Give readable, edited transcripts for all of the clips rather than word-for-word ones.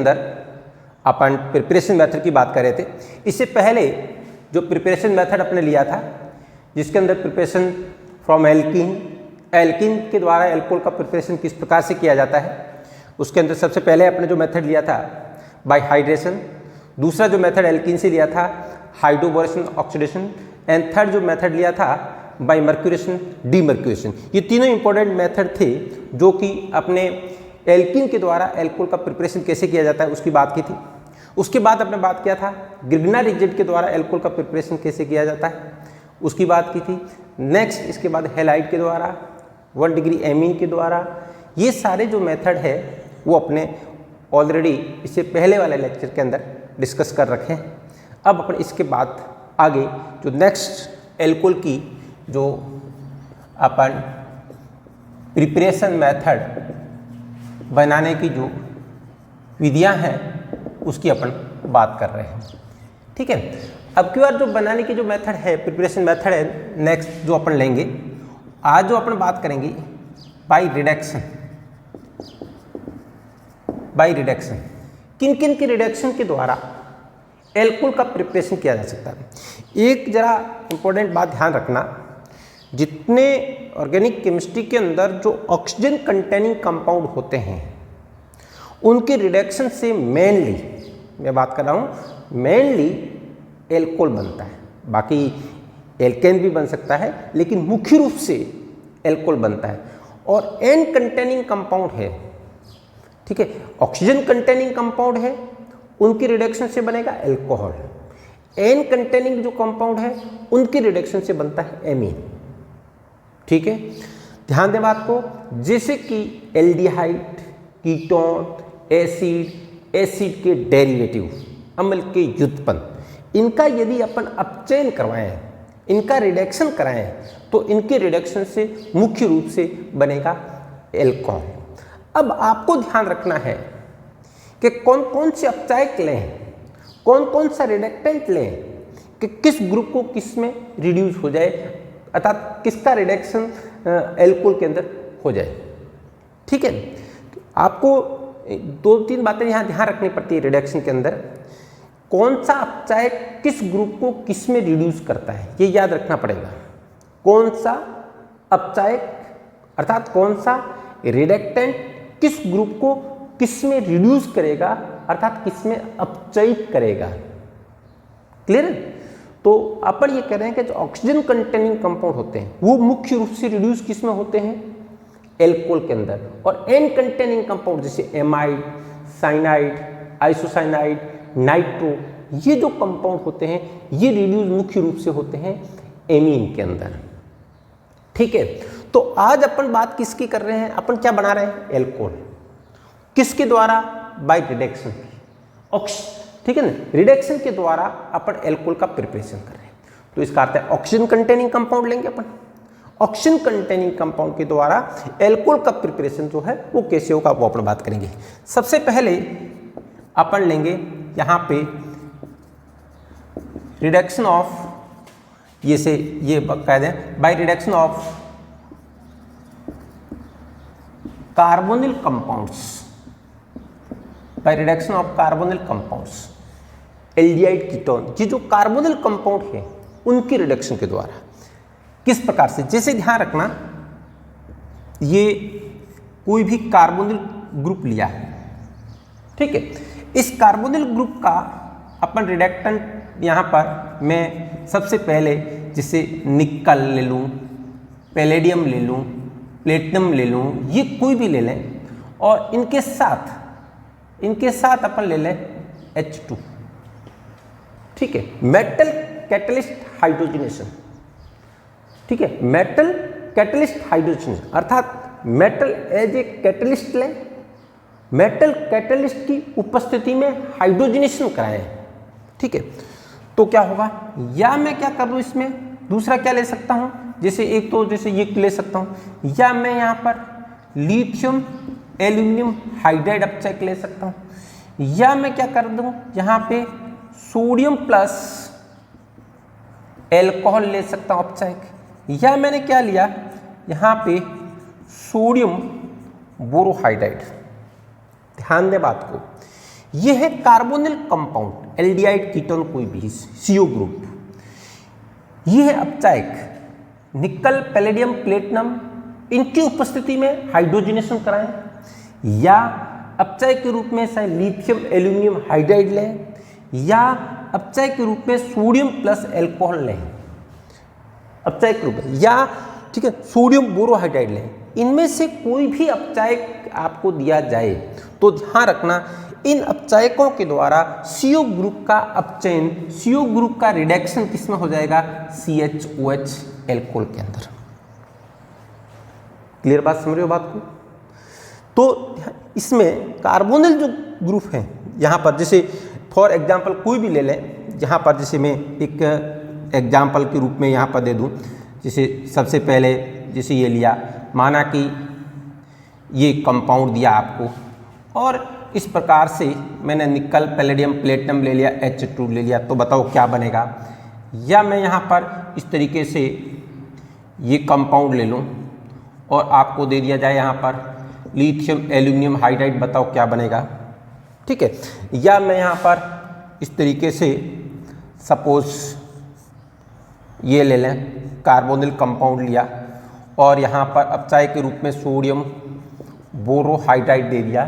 अंदर अपन preparation method की बात कर रहे थे। इससे पहले जो प्रिपरेशन मेथड अपने लिया था जिसके अंदर प्रिपरेशन फ्रॉम एल्कीन के द्वारा एल्कोहल का प्रिपरेशन किस प्रकार से किया जाता है, उसके अंदर सबसे पहले अपने जो मेथड लिया था बाय हाइड्रेशन, दूसरा जो मेथड एल्कीन से लिया था हाइड्रोबोरेशन ऑक्सीडेशन, एंड थर्ड जो मेथड लिया था बाय मर्क्यूरेशन डीमर्क्यूरेशन। ये तीनों इंपॉर्टेंट मेथड थे जो कि अपने एल्कीन के द्वारा एल्कोहल का प्रिपरेशन कैसे किया जाता है उसकी बात की थी। उसके बाद अपने बात किया था ग्रिग्नार्ड एजेंट के द्वारा एल्कोहल का प्रिपरेशन कैसे किया जाता है उसकी बात की थी। नेक्स्ट इसके बाद हैलाइड के द्वारा 1 डिग्री एमीन के द्वारा। ये सारे जो मेथड है वो अपने ऑलरेडी इससे पहले वाले लेक्चर के अंदर डिस्कस कर रखे हैं। अब अपन इसके बाद आगे जो नेक्स्ट एल्कोहल की जो अपन प्रिपरेशन मेथड बनाने की जो विधियां हैं उसकी अपन बात कर रहे हैं। ठीक है, अब की बार जो बनाने की जो मेथड है प्रिपरेशन मेथड है नेक्स्ट जो अपन लेंगे, आज जो अपन बात करेंगे बाय रिडक्शन। बाय रिडक्शन किन किन के रिडक्शन के द्वारा एल्कोहल का प्रिपरेशन किया जा सकता है। एक जरा इंपॉर्टेंट बात ध्यान रखना, जितने ऑर्गेनिक केमिस्ट्री के अंदर जो ऑक्सीजन कंटेनिंग कंपाउंड होते हैं उनके रिडक्शन से मेनली मैं बात कर रहा हूँ मेनली एल्कोहल बनता है। बाकी एल्केन भी बन सकता है लेकिन मुख्य रूप से एल्कोहल बनता है। और एन कंटेनिंग कंपाउंड है, ठीक है, ऑक्सीजन कंटेनिंग कंपाउंड है उनकी रिडक्शन से बनेगा एल्कोहल। एन कंटेनिंग जो कंपाउंड है उनकी रिडक्शन से बनता है एमीन। ठीक है, ध्यान दें बात को, जैसे कि एल्डिहाइड, कीटोन, एसिड के डेरिवेटिव, अम्ल के व्युत्पन्न, इनका यदि अपन अपचयन करवाएं, इनका रिडक्शन कराएं तो इनके रिडक्शन से मुख्य रूप से बनेगा एल्कोहल। अब आपको ध्यान रखना है कि कौन कौन से अपचायक लें, कौन कौन सा रिडक्टेंट लें कि किस ग्रुप को किस में रिड्यूस हो जाए, अर्थात किसका रिडक्शन एल्कोहल के अंदर हो जाए। ठीक है, तो आपको 2-3 बातें यहाँ ध्यान रखनी पड़ती है रिडक्शन के अंदर। कौन सा अपचायक किस ग्रुप को किस में रिड्यूस करता है ये याद रखना पड़ेगा। कौन सा अपचायक अर्थात कौन सा रिडक्टेंट किस ग्रुप को किस में रिड्यूस करेगा अर्थात किस में अपचयित करेगा। क्लियर है? तो अपन ये कह रहे हैं कि जो ऑक्सीजन कंटेनिंग कंपाउंड होते हैं वो मुख्य रूप से रिड्यूस किस में होते हैं, एल्कोहल के अंदर। और एन कंटेनिंग कंपाउंड जैसे एमाइड, साइनाइड, आइसोसाइनाइड, नाइट्रो, ये जो कंपाउंड होते हैं ये रिड्यूस मुख्य रूप से होते हैं एमीन के अंदर। ठीक है, तो आज अपन बात किसकी कर रहे हैं, अपन क्या बना रहे हैं, एल्कोहल। किसके द्वारा, बाय रिडक्शन की। ठीक है ना, रिडक्शन के द्वारा अपन एल्कोहल का प्रिपरेशन कर रहे हैं। तो इसका अर्थ है ऑक्सीजन कंटेनिंग कंपाउंड लेंगे अपन, ऑक्सीजन कंटेनिंग कंपाउंड के द्वारा एल्कोहल का प्रिपरेशन जो है वो कैसे होगा वो अपन बात करेंगे। सबसे पहले अपन लेंगे यहाँ पे रिडक्शन ऑफ, ये कह दें by reduction of carbonyl compounds, by reduction of carbonyl compounds, aldehyde, ketone, ये जो कार्बोनिल कंपाउंड है उनकी रिडक्शन के द्वारा। किस प्रकार से, जैसे ध्यान रखना ये कोई भी कार्बोनिल ग्रुप लिया है, ठीक है, इस कार्बोनिल ग्रुप का अपन रिडक्टेंट यहाँ पर मैं सबसे पहले जैसे निकल ले लूँ, पैलेडियम ले लूँ, प्लेटिनम ले लूँ, ये कोई भी ले लें और इनके साथ अपन ले लें H2। ठीक है, मेटल कैटलिस्ट हाइड्रोजनेशन। ठीक है, मेटल कैटलिस्ट हाइड्रोजनेशन अर्थात मेटल एज ए कैटलिस्ट लें, मेटल कैटलिस्ट की उपस्थिति में हाइड्रोजनेशन कराएं। ठीक है, तो क्या होगा, या मैं क्या कर लूँ इसमें दूसरा क्या ले सकता हूँ, जैसे एक तो जैसे ये ले सकता हूँ, या मैं यहाँ पर लिथियम एल्यूमिनियम हाइड्राइड अपचायक ले सकता हूँ, या मैं क्या कर दूँ यहाँ पे सोडियम प्लस एल्कोहल ले सकता हूँ अपचायक, या मैंने क्या लिया यहाँ पे सोडियम बोरोहाइड्राइड। ध्यान दें बात को, ये है कार्बोनिल कंपाउंड, एल्डिहाइड कीटोन कोई भी, CO ग्रुप। ये है अपचायक, निकल पैलेडियम प्लेटिनम, इनकी उपस्थिति में हाइड्रोजनेशन कराएं या अपचायक के रूप में चाहे लिथियम एल्यूमिनियम हाइड्राइड लें या अपचायक के रूप में सोडियम प्लस एल्कोहल लें, अपचायक के रूप में, या ठीक है सोडियम बोरोहाइड्राइड लें। इनमें से कोई भी अपचायक आपको दिया जाए तो ध्यान रखना इन अपचायकों के द्वारा CO ग्रुप का अपचयन, CO ग्रुप का रिडक्शन किसमें हो जाएगा, CHOH एल्कोहल के अंदर। क्लियर बात, समझ रहे हो बात को? तो इसमें कार्बोनिल जो ग्रुप है यहाँ पर, जैसे फॉर एग्जांपल कोई भी ले लें, यहाँ पर जैसे मैं एक एग्जांपल के रूप में यहाँ पर दे दूँ, जैसे सबसे पहले जैसे ये लिया, माना कि ये कंपाउंड दिया आपको और इस प्रकार से मैंने निकल पैलेडियम प्लेटिनम ले लिया, H2 ले लिया, तो बताओ क्या बनेगा। या मैं यहाँ पर इस तरीके से ये कंपाउंड ले लूँ और आपको दे दिया जाए यहाँ पर लिथियम एल्यूमिनियम हाइड्राइड, बताओ क्या बनेगा, ठीक है। या मैं यहाँ पर इस तरीके से सपोज ये ले लें, कार्बोनिल कंपाउंड लिया और यहाँ पर अपचायक के रूप में सोडियम बोरोहाइड्राइड दे दिया,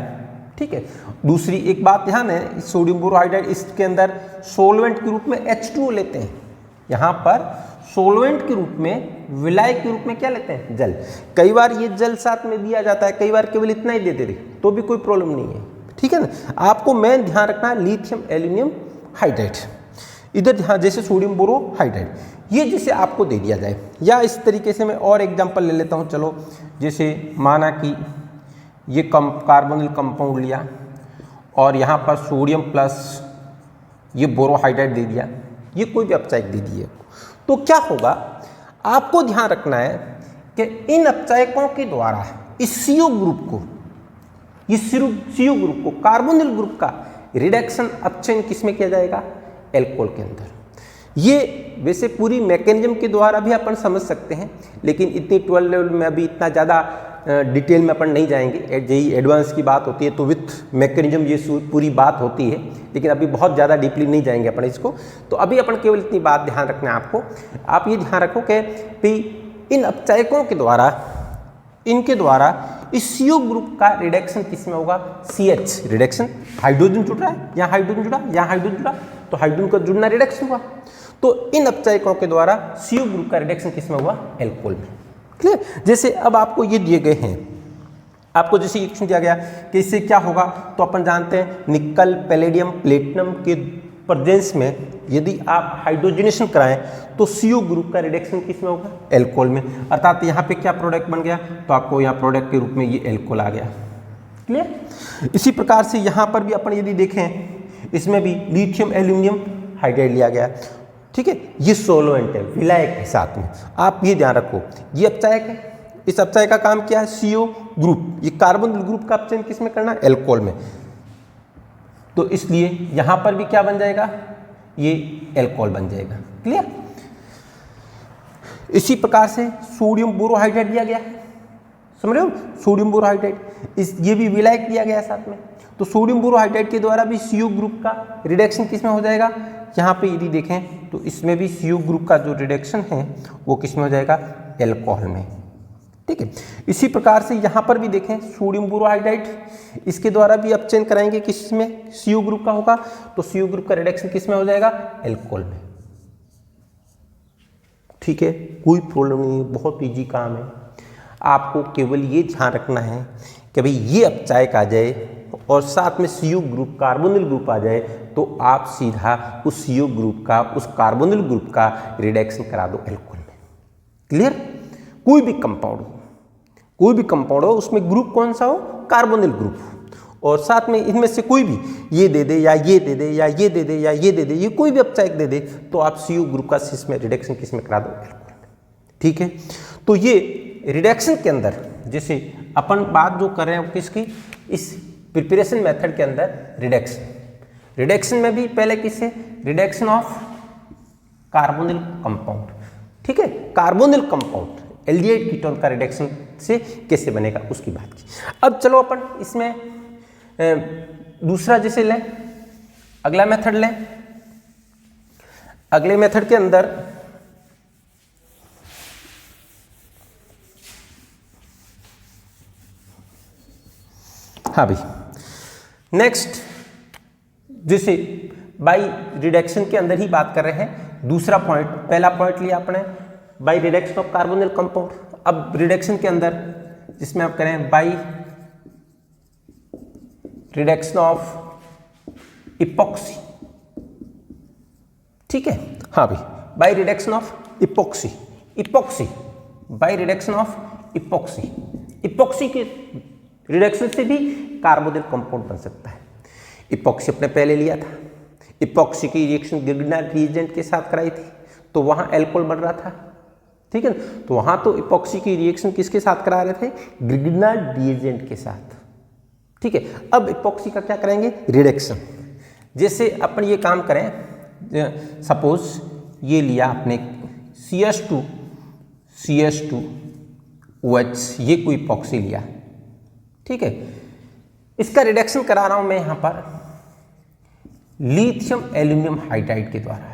ठीक है। दूसरी एक बात ध्यान है, सोडियम बोरोहाइड्राइड इसके अंदर सोलवेंट के रूप में H2O लेते हैं, यहाँ पर सोलवेंट के रूप में, विलायक के रूप में क्या लेते हैं, जल। कई बार ये जल साथ में दिया जाता है, कई बार केवल इतना ही देते थे तो भी कोई प्रॉब्लम नहीं है, ठीक है ना। आपको मेन ध्यान रखना है लिथियम एल्यूमिनियम हाइड्राइड, इधर ध्यान, जैसे सोडियम बोरोहाइड्राइड, ये जैसे आपको दे दिया जाए। या इस तरीके से मैं और एग्जांपल ले लेता हूँ, चलो जैसे माना कि ये कार्बोनिल कंपाउंड लिया और यहाँ पर सोडियम प्लस ये बोरोहाइड्राइड दे दिया, ये कोई भी अपचायक दे दिए, तो क्या होगा, आपको ध्यान रखना है कि इन अपचायकों के द्वारा इस CO ग्रुप को, इस CO ग्रुप को, कार्बोनिल ग्रुप का रिडक्शन अपचयन किसमें किया जाएगा, एल्कोहल के अंदर। ये वैसे पूरी मैकेनिज्म के द्वारा भी अपन समझ सकते हैं, लेकिन इतनी 12 लेवल में अभी इतना ज़्यादा डिटेल में अपन नहीं जाएंगे। जेई एडवांस की बात होती है तो विथ मैकेनिज्म ये पूरी बात होती है, लेकिन अभी बहुत ज़्यादा डीपली नहीं जाएंगे अपन इसको। तो अभी अपन केवल इतनी बात ध्यान रखना है आपको। आप ये ध्यान रखो कि इन अपचायकों के द्वारा, इनके द्वारा इस CO ग्रुप का रिडक्शन किसमें होगा, CH रिडक्शन, हाइड्रोजन जुड़ रहा है, यहाँ हाइड्रोजन जुड़ा, यहाँ हाइड्रोजन जुड़ा, तो हाइड्रोजन का जुड़ना रिडक्शन हुआ। तो इन अपचायकों के द्वारा CO ग्रुप का रिडक्शन किसमें हुआ, एल्कोहल में। क्लियर। जैसे अब आपको ये दिए गए हैं, आपको जैसे इक्वेशन दिया गया कि इससे क्या होगा, तो अपन जानते हैं निकल पैलेडियम प्लेटिनम के प्रेजेंस में यदि आप हाइड्रोजनेशन कराएं तो CO ग्रुप का रिडक्शन किसमें होगा, एल्कोहल में। अर्थात यहाँ पे क्या प्रोडक्ट बन गया, तो आपको यहाँ प्रोडक्ट के रूप में ये एल्कोहल आ गया। क्लियर। इसी प्रकार से यहाँ पर भी अपन यदि देखें, इसमें भी लिथियम एल्यूमिनियम हाइड्राइड लिया गया, ठीक है। ये सोलोवेंट है, विलायक है साथ में, आप ये ध्यान रखो। ये अपचायक है, इस अपचायक का काम क्या है, CO ग्रुप, ये कार्बोनिल ग्रुप का अपचयन किसमें करना, एल्कोहल में। तो इसलिए यहां पर भी क्या बन जाएगा, ये एल्कोहल बन जाएगा। क्लियर। इसी प्रकार से सोडियम बोरोहाइड्राइड दिया गया है, समझ रहे हो, सोडियम बोरोहाइड्राइड, इस ये भी विलायक दिया गया है साथ में। तो सोडियम बोरोहाइड्राइड के द्वारा भी CO ग्रुप का रिडक्शन किसमें हो जाएगा, यहाँ पे यदि देखें तो इसमें भी CO ग्रुप का जो रिडक्शन है वो किसमें हो जाएगा, एल्कोहल में, ठीक है। इसी प्रकार से यहाँ पर भी देखें सोडियम बोरोहाइड्राइड, इसके द्वारा भी अपचयन कराएंगे, किसमें, CO ग्रुप का होगा, तो CO ग्रुप का रिडक्शन किसमें हो जाएगा, एल्कोहल में, ठीक है। कोई प्रॉब्लम नहीं है, बहुत ईजी काम है। आपको केवल ये ध्यान रखना है कि भाई ये अपचायक आ जाए और साथ में CO ग्रुप, कार्बोनिल ग्रुप आ जाए, तो आप सीधा उस CO ग्रुप का, उस कार्बोनिल ग्रुप का रिडक्शन करा दो एल्कोहल में। क्लियर। कोई भी कंपाउंड हो, कोई भी कंपाउंड हो, उसमें ग्रुप कौन सा हो, कार्बोनिल ग्रुप हो, और साथ में इनमें से कोई भी ये दे दे या ये दे दे या ये दे दे या ये दे दे, ये कोई भी अपचायक दे दे, तो आप CO ग्रुप का इसमें रिडक्शन किसमें करा दो, एल्कोहल में, ठीक है। तो ये रिडक्शन के अंदर जैसे अपन बात जो कर रहे हैं किसकी, इस प्रिपरेशन मेथड के अंदर रिडक्शन में भी पहले किससे, रिडक्शन ऑफ कार्बोनिल कंपाउंड, ठीक है। कार्बोनिल कंपाउंड एल्डिहाइड कीटोन का रिडक्शन से कैसे बनेगा उसकी बात की। अब चलो अपन इसमें दूसरा जैसे लें, अगला मेथड लें, अगले मेथड के अंदर हाँ भाई, नेक्स्ट जैसे बाय रिडक्शन के अंदर ही बात कर रहे हैं, दूसरा पॉइंट, पहला पॉइंट लिया आपने by reduction of carbonyl compound. अब रिडक्शन के अंदर जिसमें आप करें बाय रिडक्शन ऑफ इपॉक्सी, ठीक है, हाँ भाई, by reduction of epoxy, epoxy by reduction of epoxy, epoxy के रिडक्शन से भी कार्बोनिल कंपाउंड बन सकता है। इपॉक्सी अपने पहले लिया था, इपॉक्सी की रिएक्शन ग्रिग्नार्ड रिएजेंट के साथ कराई थी, तो वहां एल्कोहल बन रहा था, ठीक है, तो वहां तो इपॉक्सी की रिएक्शन किसके साथ करा रहे थे, ग्रिग्नार्ड रिएजेंट के साथ, ठीक है। अब इपॉक्सी का क्या करेंगे, रिडक्शन। जैसे अपन ये काम करें, सपोज ये लिया आपने CH2OH, ये कोई इपॉक्सी लिया, ठीक है, इसका रिडक्शन करा रहा हूं मैं यहां पर लिथियम एल्यूमिनियम हाइड्राइड के द्वारा,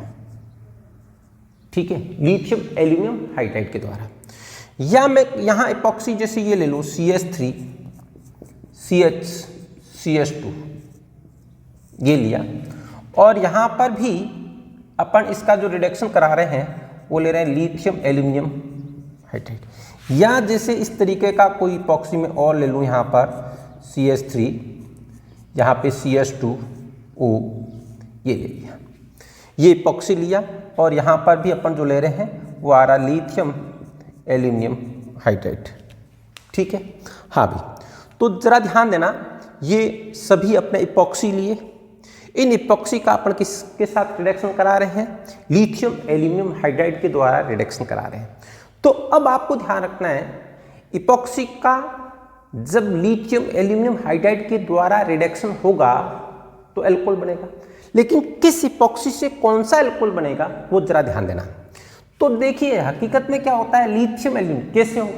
ठीक है, लिथियम एल्यूमिनियम हाइड्राइड के द्वारा। या मैं यहां इपॉक्सी जैसे ये ले लूं CH3 CH2 ये लिया, और यहां पर भी अपन इसका जो रिडक्शन करा रहे हैं वो ले रहे हैं लिथियम एल्यूमिनियम हाइड्राइड। या जैसे इस तरीके का कोई इपॉक्सी में और ले लूं, यहां पर CH3, यहाँ पे CH2O ये ले लिया, ये इपॉक्सी लिया, और यहाँ पर भी अपन जो ले रहे हैं वो आ रहा लिथियम एल्यूमिनियम हाइड्राइड, ठीक है, हाँ भाई। तो जरा ध्यान देना, ये सभी अपने इपॉक्सी लिए, इन इपॉक्सी का अपन किसके साथ रिडक्शन करा रहे हैं, लिथियम एल्यूमिनियम हाइड्राइड के द्वारा रिडक्शन करा रहे हैं। तो अब आपको ध्यान रखना है, इपॉक्सी का जब लिथियम एल्यूमिनियम हाइड्राइड के द्वारा रिडक्शन होगा तो एल्कोहल बनेगा, लेकिन किस इपॉक्सी से कौन सा एल्कोहल बनेगा वो जरा ध्यान देना। तो देखिए हकीकत में क्या होता है, लिथियम एल्यूमिनियम कैसे हो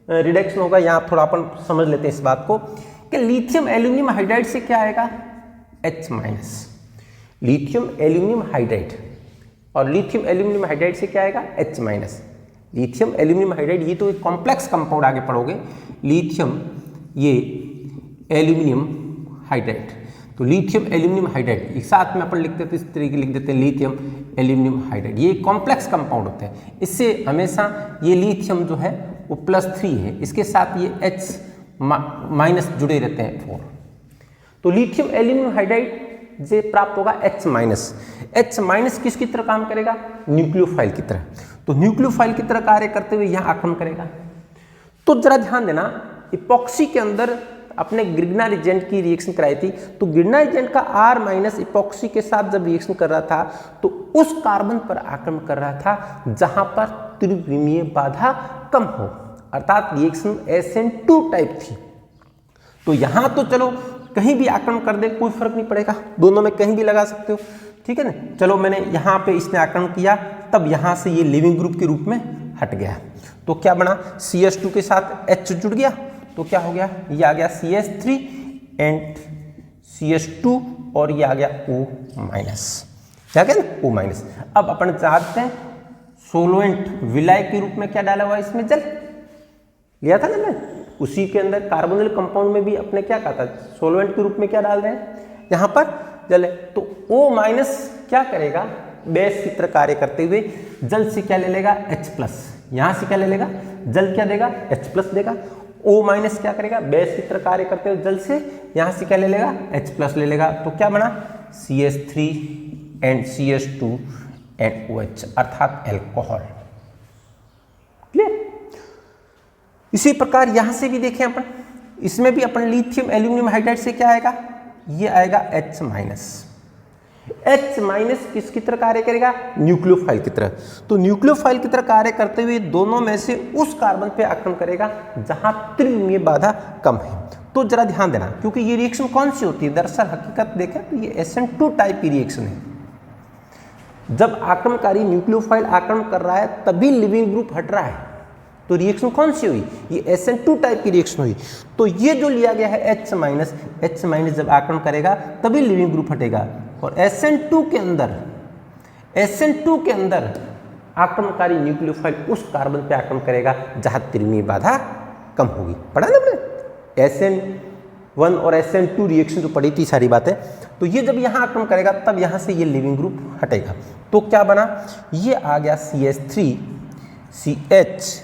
रिडक्शन होगा, यहाँ थोड़ा अपन समझ लेते हैं इस बात को कि लिथियम एल्यूमिनियम हाइड्राइड से क्या आएगा, H-, लिथियम एल्यूमिनियम हाइड्राइड, और लिथियम एल्यूमिनियम हाइड्राइड से क्या आएगा, H-। लिथियम एल्यूमिनियम हाइड्राइड ये तो एक कॉम्प्लेक्स कंपाउंड, आगे पढ़ोगे, लिथियम ये एल्यूमिनियम हाइड्राइड, तो लिथियम एल्यूमिनियम हाइड्राइड एक साथ में अपन लिखते हैं, तो इस तरीके लिख देते हैं लिथियम एल्यूमिनियम हाइड्राइड, ये कॉम्प्लेक्स कंपाउंड होते हैं। इससे हमेशा ये लिथियम जो है वो +3 है, इसके साथ ये H- जुड़े रहते हैं 4, तो लिथियम एल्यूमिनियम हाइड्राइड से प्राप्त होगा H-। किसकी तरह काम करेगा, न्यूक्लियोफाइल की तरह, तो न्यूक्लियोफाइल की तरह कार्य करते हुए यहाँ आक्रमण करेगा। तो जरा ध्यान देना, इपॉक्सी के अंदर अपने ग्रिग्नार्ड एजेंट की रिएक्शन कराई थी, तो ग्रिग्नार्ड एजेंट का R- इपॉक्सी के साथ जब रिएक्शन कर रहा था तो उस कार्बन पर आक्रमण कर रहा था जहां पर त्रिविमीय बाधा कम हो, अर्थात रिएक्शन SN2 टाइप थी। तो यहां तो चलो कहीं भी आक्रमण कर दे कोई फर्क नहीं पड़ेगा, दोनों में कहीं भी लगा सकते हो, ठीक है ना। चलो मैंने यहाँ पे इसने आक्रमण किया, तब यहाँ से ये लिविंग ग्रुप के रूप में हट गया, तो क्या बना, CH2 के साथ H जुड़ गया, तो क्या हो गया, ये आ गया CH3 एंड CH2, और ये आ गया O-, क्या गया ना, O-। अब अपन जानते हैं सोलोएंट विलाय के रूप में क्या डाला हुआ, इसमें जल लिया था ना मैं, उसी के अंदर कार्बोनिल कंपाउंड में भी अपने क्या कहा था, सोलोएंट के रूप में क्या डाल रहे हैं, यहाँ पर जल है, तो O- क्या करेगा, बेस की तरह कार्य करते हुए जल से क्या ले लेगा, H+, यहाँ से क्या ले लेगा, जल क्या देगा, H+ देगा। O- क्या करेगा, बेस की तरह कार्य करते हुए जल से यहाँ से क्या ले लेगा, H+ ले लेगा, तो क्या बना, CH3 and CH2 and OH, अर्थात एल्कोहल। क्लियर। इसी प्रकार यहां से भी देखें अपन, इसमें भी अपन लिथियम एल्यूमिनियम हाइड्राइड से क्या आएगा, ये आएगा H-। H- किसकी तरह कार्य करेगा, न्यूक्लियोफाइल की तरह, तो न्यूक्लियोफाइल की तरह कार्य करते हुए दोनों में से उस कार्बन पे आक्रमण करेगा जहां त्रिविमीय बाधा कम है। तो जरा ध्यान देना, क्योंकि ये रिएक्शन कौन सी होती है, दरअसल हकीकत देखें तो ये SN2 टाइप की रिएक्शन है। जब आक्रमणकारी न्यूक्लियोफाइल आक्रमण कर रहा है तभी लिविंग ग्रुप हट रहा है, तो रिएक्शन कौन सी हुई, ये SN2 टाइप की रिएक्शन हुई। तो ये जो लिया गया है H माइनस जब आक्रमण करेगा तभी लिविंग ग्रुप हटेगा, और SN2 के अंदर आक्रमणकारी न्यूक्लियोफाइल उस कार्बन पे आक्रमण करेगा जहां त्रिमीय बाधा कम होगी। पढ़ा ना हमने SN1 और SN2 रिएक्शन जो पढ़ी थी सारी बातें। तो ये जब यहाँ आक्रमण करेगा तब यहाँ से ये लिविंग ग्रुप हटेगा। तो क्या बना, ये आ गया CH3 CH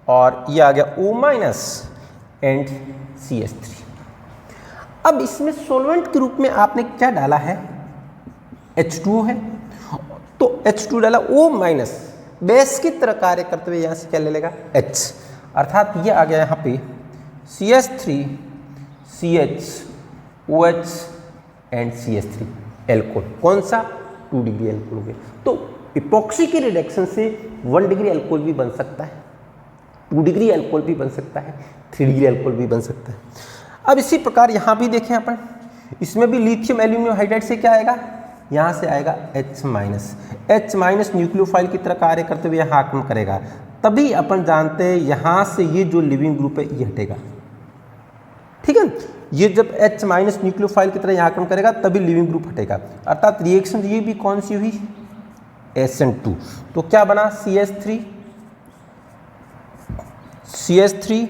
और ये आ गया O- एंड CH3। अब इसमें सोलवेंट के रूप में आपने क्या डाला है, H2O है, तो H2 डाला, O- बेस की तरह कार्य करते हुए यहाँ से क्या ले लेगा, H, अर्थात ये आ गया यहाँ पे CH3 CH OH and CH3 alcohol. कौन सा, 2 डिग्री एल्कोहल हो गया। तो इपॉक्सी के रिडक्शन से 1 डिग्री एल्कोहल भी बन सकता है, 2 डिग्री एल्कोहल भी बन सकता है, 3 डिग्री एल्कोहल भी बन सकता है। अब इसी प्रकार यहाँ भी देखें अपन, इसमें भी लिथियम एल्यूमिनियम हाइड्राइड से क्या आएगा, यहाँ से आएगा H माइनस न्यूक्लियोफाइल की तरह कार्य करते हुए यहाँ आक्रमण करेगा, तभी अपन जानते हैं यहाँ से ये जो लिविंग ग्रुप है ये हटेगा। ठीक है, ये जब H माइनस न्यूक्लियोफाइल की तरह यहाँ आक्रमण करेगा तभी लिविंग ग्रुप हटेगा, अर्थात रिएक्शन ये भी कौन सी हुई, SN2। तो क्या बना, CH3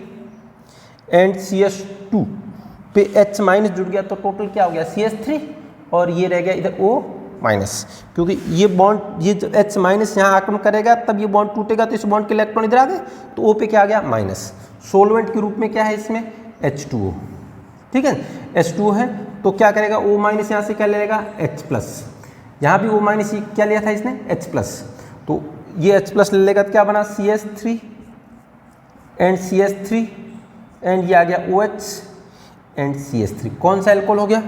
एंड CH2 पे H माइनस जुड़ गया, तो टोटल क्या हो गया, CH3, और ये रह गया इधर O-, क्योंकि ये बॉन्ड, ये जब H माइनस यहाँ आक्रमण करेगा तब ये बॉन्ड टूटेगा, तो इस बॉन्ड के इलेक्ट्रॉन इधर आ गए, तो O पे क्या आ गया, माइनस। सोलवेंट के रूप में क्या है इसमें, H2O। ठीक है, H2O है, तो क्या करेगा, O- यहाँ से क्या लेगा, H+, यहाँ भी O- ये क्या लिया था इसने, H+, तो ये H+ ले लेगा, तो क्या बना, CH3 एंड ये आ गया OH एंड CH3। कौन सा एल्कोहल हो गया,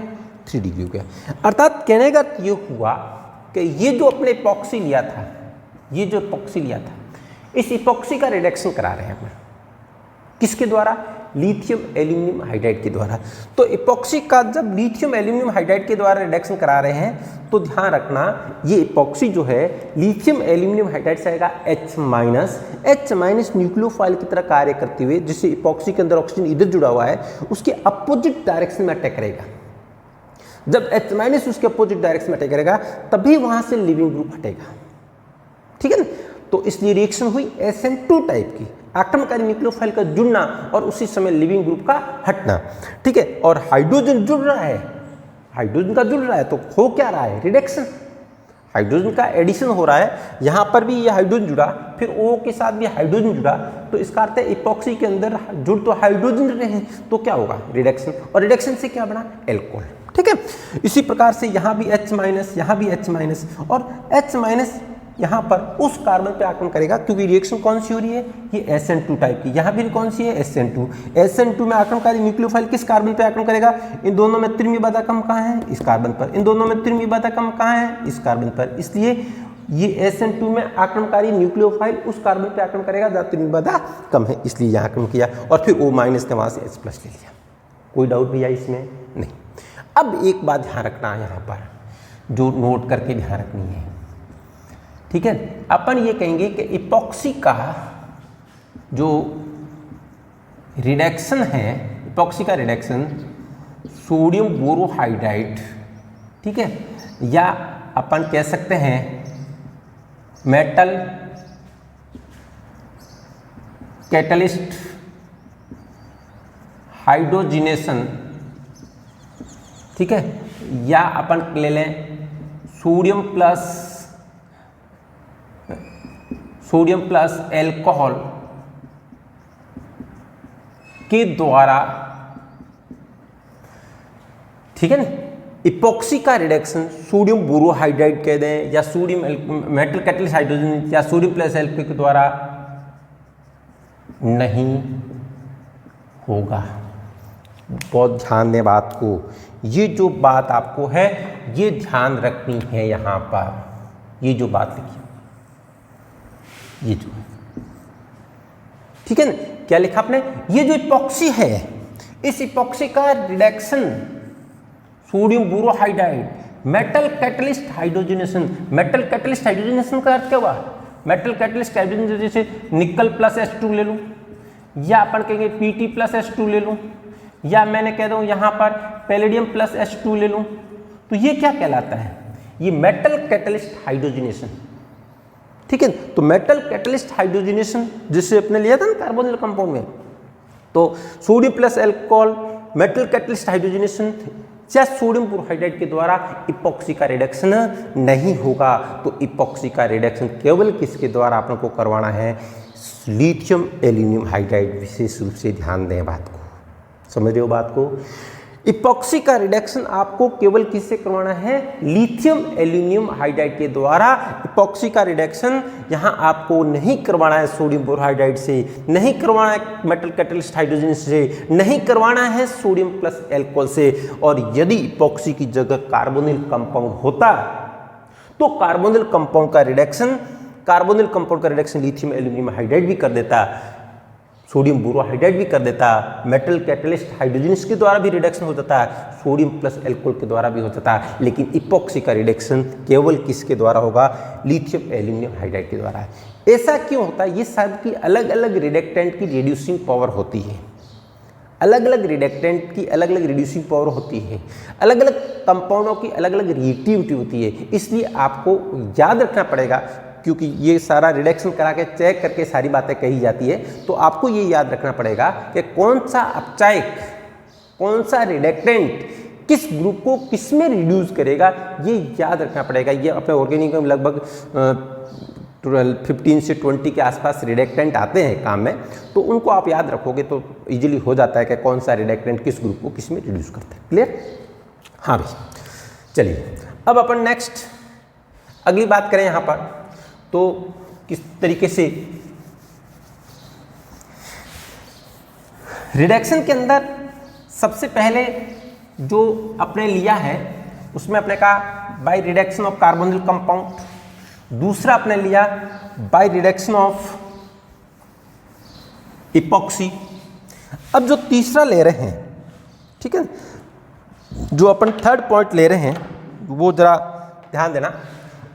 3 डिग्री हो गया। अर्थात कहने का ये हुआ कि ये जो अपने इपॉक्सी लिया था, इस इपॉक्सी का रिडक्शन करा रहे हैं हम, किसके द्वारा, लिथियम एल्यूमिनियम हाइड्राइड के द्वारा। तो इपॉक्सी का जब लिथियम एल्यूमिनियम हाइड्राइड के द्वारा रिडक्शन करा रहे हैं, तो ध्यान रखना ये इपॉक्सी जो है लिथियम एल्यूमिनियम हाइड्राइड से आएगा H माइनस न्यूक्लियोफाइल की तरह कार्य करते हुए, जिससे इपॉक्सी के अंदर ऑक्सीजन इधर जुड़ा हुआ है, उसके अपोजिट डायरेक्शन में अटैक करेगा। जब H माइनस उसके अपोजिट डायरेक्शन में अटैक करेगा तभी वहां से लिविंग ग्रुप हटेगा। ठीक है ना, तो इसलिए रिएक्शन हुई SN2 टाइप की, आक्रमणकारी न्यूक्लियोफाइल का जुड़ना और उसी समय लिविंग ग्रुप का हटना। ठीक है, और हाइड्रोजन जुड़ रहा है, तो हो क्या रहा है, रिडक्शन, हाइड्रोजन का एडिशन हो रहा है। यहाँ पर भी ये हाइड्रोजन जुड़ा, फिर O के साथ भी हाइड्रोजन जुड़ा, तो इसका अर्थ है इपॉक्सी के अंदर जुड़ तो हाइड्रोजन रहे हैं, तो क्या होगा, रिडक्शन, और रिडक्शन से क्या बना, एल्कोहल। ठीक है, इसी प्रकार से यहाँ भी H माइनस, यहाँ भी H माइनस, और H माइनस यहाँ पर उस कार्बन पे आक्रमण करेगा, क्योंकि रिएक्शन कौन सी हो रही है, ये SN2 टाइप की, यहाँ भी कौन सी है, SN2 में आक्रमणकारी न्यूक्लियोफाइल किस कार्बन पे आक्रमण करेगा, इन दोनों में त्रिमीय बाधा कम कहाँ है, इस कार्बन पर, इन दोनों में त्रिमीय बाधा कम कहाँ है, इस कार्बन पर, इसलिए ये SN2 में आक्रमणकारी न्यूक्लियोफाइल उस कार्बन पे आक्रमण करेगा जहाँ त्रिमीय बाधा कम है, इसलिए यहाँ आक्रमण किया, और फिर O- ने वहाँ से H+ ले लिया। कोई डाउट भैया इसमें नहीं। अब एक बात ध्यान रखना है यहाँ पर, जो नोट करके ध्यान रखनी है। ठीक है, अपन ये कहेंगे कि इपॉक्सी का जो रिडक्शन है, इपॉक्सी का रिडक्शन सोडियम बोरोहाइड्राइड, ठीक है, या अपन कह सकते हैं मेटल कैटलिस्ट हाइड्रोजिनेशन, ठीक है, या अपन ले लें सोडियम प्लस एल्कोहल के द्वारा, ठीक है ना, इपॉक्सी का रिडक्शन सोडियम बोरोहाइड्राइड कह दें, या सोडियम मेटल कैटलिस्ट हाइड्रोजन, या सोडियम प्लस एल्कोहल के द्वारा नहीं होगा। बहुत ध्यान दें बात को, ये जो बात आपको है ये ध्यान रखनी है। यहाँ पर ये जो बात लिखी, ये जो, ठीक है ना, क्या लिखा आपने, ये जो इपॉक्सी है, इस इपॉक्सी का reduction sodium borohydride metal catalyst hydrogenation, metal catalyst hydrogenation का अर्थ क्या हुआ, मेटल कैटलिस्ट हाइड्रोजन जैसे निकल प्लस H2 ले लूँ, या अपन कहेंगे Pt प्लस H2 ले लूँ, या मैंने कह दूँ यहाँ पर पैलेडियम प्लस H2 ले लूँ, तो ये क्या कहलाता है? ये मेटल कैटलिस्ट हाइड्रोजनेशन। ठीक है, तो मेटल कैटलिस्ट हाइड्रोजनेशन जिससे अपने लिया था ना कार्बोनिल कंपाउंड में, तो sodium plus alcohol metal catalyst hydrogenation या सोडियम बोरोहाइड्राइड के द्वारा इपॉक्सी का रिडक्शन नहीं होगा। तो इपॉक्सी का रिडक्शन केवल किसके द्वारा अपन को करवाना है? Lithium aluminium hydride. विशेष रूप से ध्यान दें बात को, समझ रहे हो बात को? इपॉक्सी का रिडक्शन आपको केवल किससे करवाना है? लिथियम एल्यूमिनियम हाइड्राइड के द्वारा। इपॉक्सी का रिडक्शन यहाँ आपको नहीं करवाना है सोडियम बोरोहाइड्राइड से, नहीं करवाना है मेटल कैटलिस्ट हाइड्रोजन से, नहीं करवाना है सोडियम प्लस अल्कोहल से। और यदि इपॉक्सी की जगह कार्बोनिल कंपाउंड होता तो कार्बोनिल कंपाउंड का रिडक्शन लिथियम एल्यूमिनियम हाइड्राइड भी कर देता, सोडियम बोरोहाइड्राइड भी कर देता, मेटल कैटलिस्ट हाइड्रोजन्स के द्वारा भी रिडक्शन हो जाता, सोडियम प्लस अल्कोहल के द्वारा भी हो जाता। लेकिन इपॉक्सी का रिडक्शन केवल किसके द्वारा होगा? लिथियम एल्यूमिनियम हाइड्राइड के द्वारा। ऐसा क्यों होता है? ये सब की अलग अलग रिडक्टेंट की रिड्यूसिंग पावर होती है, अलग अलग रिडक्टेंट की अलग अलग रिड्यूसिंग पावर होती है, अलग अलग कंपाउंडों की अलग अलग रिएक्टिविटी होती है। इसलिए आपको याद रखना पड़ेगा, क्योंकि ये सारा रिडक्शन करा के चेक करके सारी बातें कही जाती है, तो आपको ये याद रखना पड़ेगा कि कौन सा अपचायक, कौन सा रिडक्टेंट किस ग्रुप को किस में रिड्यूस करेगा, ये याद रखना पड़ेगा। ये अपने ऑर्गेनिक में लगभग 15 से 20 के आसपास रिडक्टेंट आते हैं काम में, तो उनको आप याद रखोगे तो इजीली हो जाता है कि कौन सा रिडक्टेंट किस ग्रुप को किस में रिड्यूस करता है। क्लियर? हाँ भाई, चलिए अब अपन नेक्स्ट अगली बात करें यहाँ पर, तो किस तरीके से रिडक्शन के अंदर सबसे पहले जो अपने लिया है उसमें अपने कहा by reduction of carbonyl compound, दूसरा अपने लिया बाय रिडक्शन ऑफ इपॉक्सी। अब जो तीसरा ले रहे हैं, ठीक है, जो अपन थर्ड पॉइंट ले रहे हैं वो जरा ध्यान देना,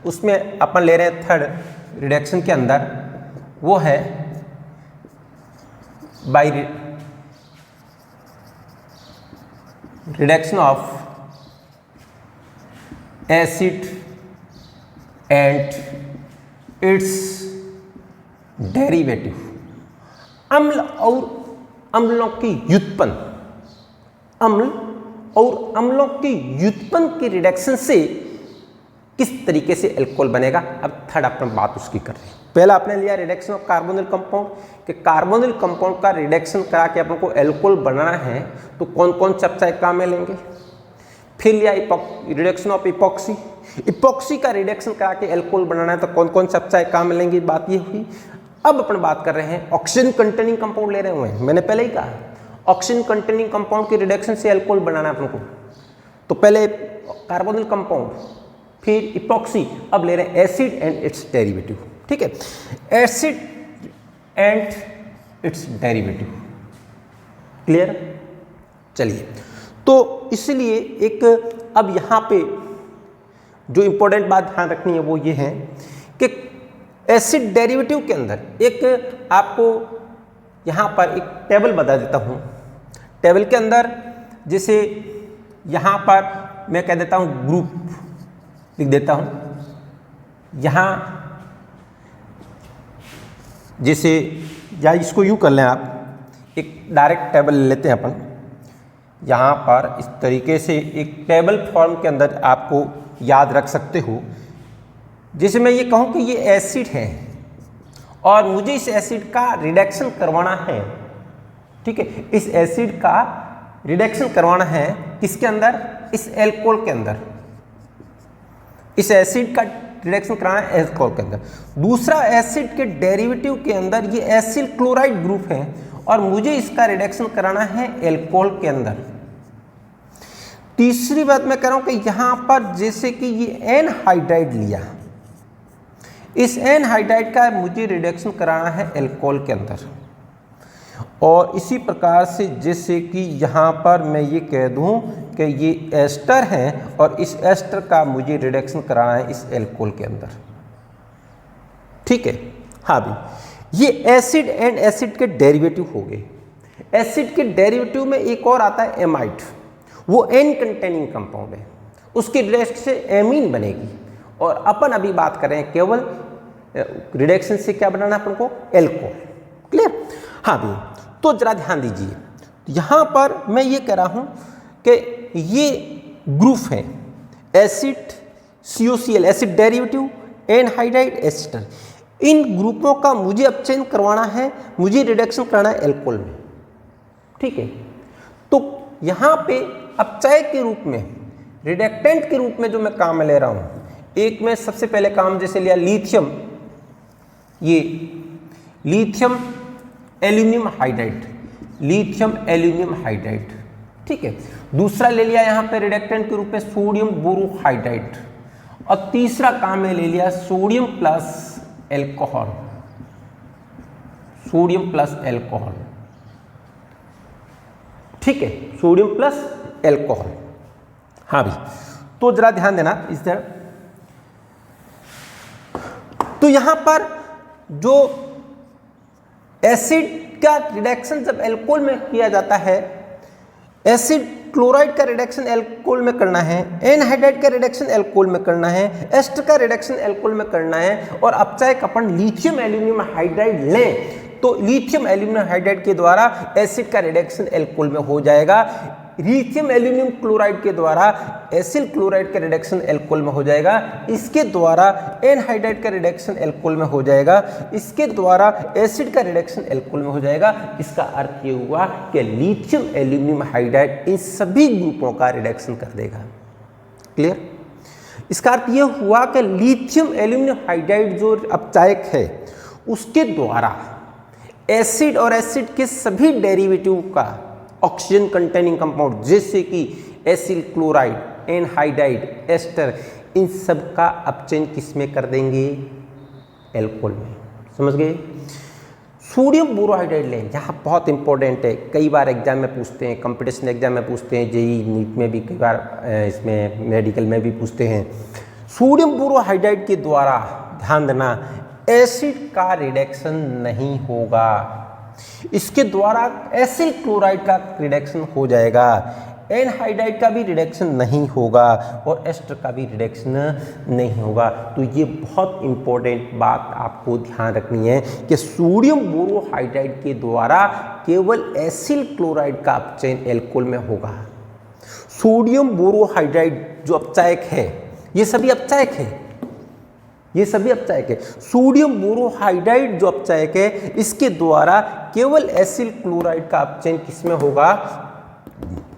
उसमें अपन ले रहे हैं थर्ड रिडक्शन के अंदर, वो है by reduction of acid and it's derivative. अम्ल और अम्लों की व्युत्पन्न, अम्ल और अम्लों की व्युत्पन्न की रिडक्शन से किस तरीके से अल्कोहल बनेगा। अब थर्ड अपन बात उसकी कर रहे हैं। पहला आपने लिया रिडक्शन ऑफ कार्बोनिल कंपाउंड, कि कार्बोनिल कंपाउंड का रिडक्शन करा के अपन को अल्कोहल बनाना है तो कौन कौन चर्चाएं काम में लेंगे। फिर लिया रिडक्शन ऑफ इपॉक्सी, इपॉक्सी का रिडक्शन करा के अल्कोहल बनाना है तो कौन कौन चर्चाएं काम में लेंगे, बात ये हुई। अब अपन बात कर रहे हैं ऑक्सीजन कंटेनिंग कंपाउंड ले रहे हुए हैं। मैंने पहले ही कहा ऑक्सीजन कंटेनिंग कंपाउंड के रिडक्शन से अल्कोहल बनाना है अपन को, तो पहले कार्बोनिल कंपाउंड, फिर इपॉक्सी, अब ले रहे हैं एसिड एंड इट्स डेरिवेटिव। ठीक है, acid and it's derivative. Clear? चलिए, तो इसलिए एक अब यहाँ पे जो इंपॉर्टेंट बात ध्यान रखनी है वो ये है कि एसिड डेरिवेटिव के अंदर एक आपको यहाँ पर एक टेबल बता देता हूँ। टेबल के अंदर जैसे यहाँ पर मैं कह देता हूँ ग्रुप लिख देता हूँ, यहाँ जैसे या इसको यूँ कर लें आप, एक डायरेक्ट टेबल ले लेते हैं अपन। यहाँ पर इस तरीके से एक टेबल फॉर्म के अंदर आपको याद रख सकते हो। जैसे मैं ये कहूँ कि ये एसिड है और मुझे इस एसिड का रिडक्शन करवाना है, ठीक है, इस एसिड का रिडक्शन करवाना है किसके अंदर? इस एल्कोहल के अंदर। इस एसिड का रिडक्शन कराना है एल्कोहल के अंदर। दूसरा एसिड के डेरिवेटिव के अंदर ये एसिल क्लोराइड ग्रुप है और मुझे इसका रिडक्शन कराना है एल्कोहल के अंदर। तीसरी बात मैं कह रहा हूं कि यहां पर जैसे कि ये एन हाइड्राइड लिया, इस एन हाइड्राइड का मुझे रिडक्शन कराना है एल्कोहल के अंदर। और इसी प्रकार से जैसे कि यहाँ पर मैं ये कह दूँ कि ये एस्टर है और इस एस्टर का मुझे रिडक्शन कराना है इस एल्कोहल के अंदर। ठीक है। हाँ भी, ये एसिड एंड एसिड के डेरिवेटिव हो गए। एसिड के डेरिवेटिव में एक और आता है एमाइड, वो एन कंटेनिंग कंपाउंड है, उसकी रिडक्शन से एमीन बनेगी। और अपन अभी बात करें केवल रिडक्शन से क्या बनाना है अपन को, एल्कोहल। क्लियर। हाँ भी, तो जरा ध्यान दीजिए, यहाँ पर मैं ये कह रहा हूँ कि ये ग्रुप है acid COCl, acid derivative, anhydride ester. इन ग्रुपों का मुझे अपचयन करवाना है, मुझे रिडक्शन करना है एल्कोहल में। ठीक है, तो यहाँ पे अपचय के रूप में, रिडक्टेंट के रूप में जो मैं काम में ले रहा हूँ, एक में सबसे पहले काम जैसे लिया लिथियम, ये lithium aluminium hydride, lithium aluminium hydride. ठीक है, दूसरा ले लिया यहाँ पे रिडक्टेंट के रूप में सोडियम बोरोहाइड्राइड, और तीसरा काम में ले लिया sodium plus alcohol, sodium plus alcohol. ठीक है, सोडियम प्लस एल्कोहल। हाँ भी, तो जरा ध्यान देना इस तरह। तो यहां पर जो एसिड का रिडक्शन जब एल्कोहल में किया जाता है, एसिड क्लोराइड का रिडक्शन एल्कोहल में करना है, एनहाइड्राइड का रिडक्शन एल्कोहल में करना है, एस्टर का रिडक्शन एल्कोहल में करना है, और अपचय का अपन लिथियम एल्यूमिनियम हाइड्राइड लें तो लिथियम एल्यूमिनियम हाइड्राइड के द्वारा एसिड का रिडक्शन एल्कोहल में हो जाएगा, लिथियम एल्यूमिनियम क्लोराइड के द्वारा एसिल क्लोराइड का रिडक्शन एल्कोहल में हो जाएगा, इसके द्वारा एनहाइड्राइड का रिडक्शन एल्कोहल में हो जाएगा, इसके द्वारा एसिड का रिडक्शन एल्कोहल में हो जाएगा। इसका अर्थ ये हुआ कि लिथियम एल्यूमिनियम हाइड्राइड इन सभी ग्रुपों का रिडक्शन कर देगा। क्लियर। इसका अर्थ ये हुआ कि लिथियम एल्यूमिनियम हाइड्राइड जो अपचायक है उसके द्वारा एसिड और एसिड के सभी डेरिवेटिव का ऑक्सीजन कंटेनिंग कंपाउंड जैसे कि एसिल क्लोराइड, एनहाइड्राइड, एस्टर, इन सब का अपचयन किस में कर देंगे, एल्कोहल में। समझ गए। सोडियम बोरोहाइड्राइड लें, यहाँ बहुत इंपॉर्टेंट है, कई बार एग्जाम में पूछते हैं, कंपटीशन एग्जाम में पूछते हैं, जेई नीट में भी कई बार, इसमें मेडिकल में भी पूछते हैं। सोडियम बोरोहाइड्राइड के द्वारा ध्यान देना एसिड का रिडक्शन नहीं होगा, इसके द्वारा एसिल क्लोराइड का रिडक्शन हो जाएगा, एनहाइड्राइड का भी रिडक्शन नहीं होगा, और एस्टर का भी रिडक्शन नहीं होगा। तो ये बहुत इंपॉर्टेंट बात आपको ध्यान रखनी है कि सोडियम बोरोहाइड्राइड के द्वारा केवल एसिल क्लोराइड का अपचयन एल्कोहल में होगा। सोडियम बोरोहाइड्राइड जो अपचायक है, ये सभी अपचायक है, ये सभी अपचायक है। सोडियम बोरोहाइड्राइड जो अपचायक है, इसके द्वारा केवल एसिल क्लोराइड का अपचयन किसमें होगा,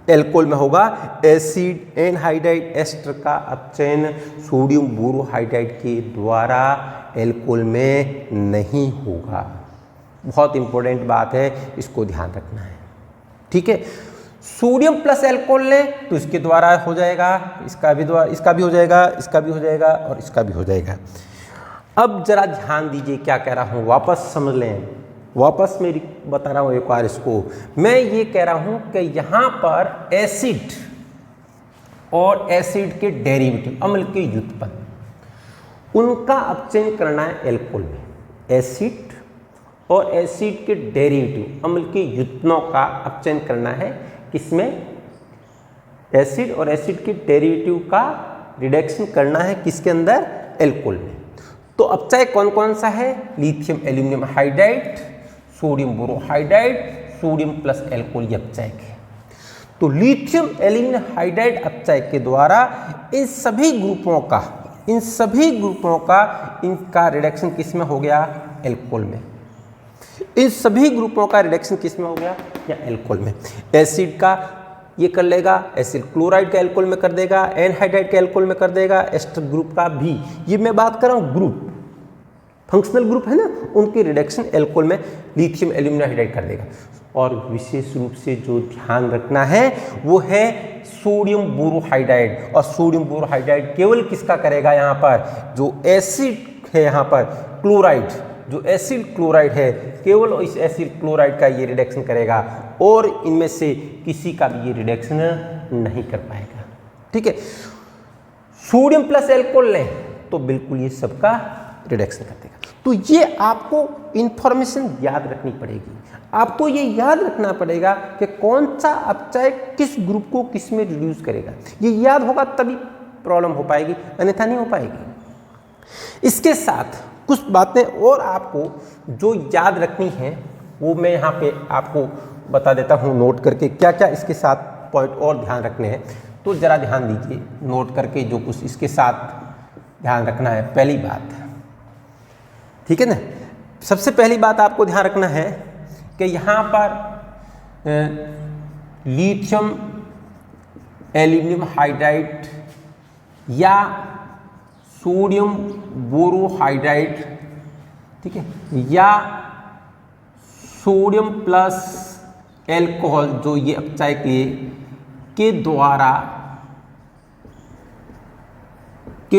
एल्कोहल में होगा। एसिड, एनहाइड्राइड, एस्टर का अपचयन सोडियम बोरोहाइड्राइड के द्वारा एल्कोहल में नहीं होगा। बहुत इंपॉर्टेंट बात है, इसको ध्यान रखना है। ठीक है, सोडियम प्लस एल्कोहल लें तो इसके द्वारा हो जाएगा, इसका भी हो जाएगा, इसका भी हो जाएगा, और इसका भी हो जाएगा। अब जरा ध्यान दीजिए क्या कह रहा हूँ, वापस समझ लें, वापस मैं बता रहा हूँ एक बार इसको। मैं ये कह रहा हूँ कि यहाँ पर एसिड और एसिड के डेरिवेटिव, अम्ल के व्युत्पन्न, उनका अपचयन करना है एल्कोहल में। एसिड और एसिड के डेरिवेटिव, अम्ल के व्युत्पन्नों का अपचयन करना है किसमें, एसिड और एसिड के डेरिवेटिव का रिडक्शन करना है किसके अंदर, एल्कोहल में। तो अपचय कौन कौन सा है, lithium aluminium hydride, sodium borohydride, sodium plus alcohol, ये अपचयक है। तो लिथियम एल्यूमिनियम हाइड्राइड अपचय के द्वारा इन सभी ग्रुपों का इनका रिडक्शन किसमें हो गया, एल्कोहल में। इन सभी ग्रुपों का रिडक्शन किसमें हो गया, या एल्कोहल में। एसिड का ये कर लेगा, एसिल क्लोराइड का एल्कोहल में कर देगा, एनहाइड्राइड का एल्कोहल में कर देगा, एस्टर ग्रुप का भी, ये मैं बात कर रहा हूँ ग्रुप, फंक्शनल ग्रुप है ना, उनकी रिडक्शन एल्कोहल में लिथियम एल्यूमिनियम हाइड्राइड कर देगा। और विशेष रूप से जो ध्यान रखना है वो है सोडियम बोरोहाइड्राइड, और सोडियम बोरोहाइड्राइड केवल किसका करेगा, यहाँ पर जो एसिड है, यहाँ पर क्लोराइड, जो एसिल क्लोराइड है, केवल इस एसिल क्लोराइड का ये रिडक्शन करेगा, और इनमें से किसी का भी ये रिडक्शन नहीं कर पाएगा। ठीक है, सोडियम प्लस एल्कोहल लें तो बिल्कुल ये सबका रिडक्शन कर देगा। तो ये आपको इंफॉर्मेशन याद रखनी पड़ेगी। आपको ये याद रखना पड़ेगा कि कौन सा अपचय किस ग्रुप को किस में रिड्यूस करेगा। ये याद होगा तभी प्रॉब्लम हो पाएगी, अन्यथा नहीं हो पाएगी। इसके साथ कुछ बातें और आपको जो याद रखनी है वो मैं यहाँ पे आपको बता देता हूँ नोट करके, क्या क्या इसके साथ पॉइंट और ध्यान रखने हैं। तो ज़रा ध्यान दीजिए नोट करके जो कुछ इसके साथ ध्यान रखना है। पहली बात, ठीक है ना, सबसे पहली बात आपको ध्यान रखना है कि यहाँ पर लिथियम एल्यूमिनियम हाइड्राइड या सोडियम बोरोहाइड्राइड, ठीक है, या सोडियम प्लस एल्कोहल जो ये अपचय के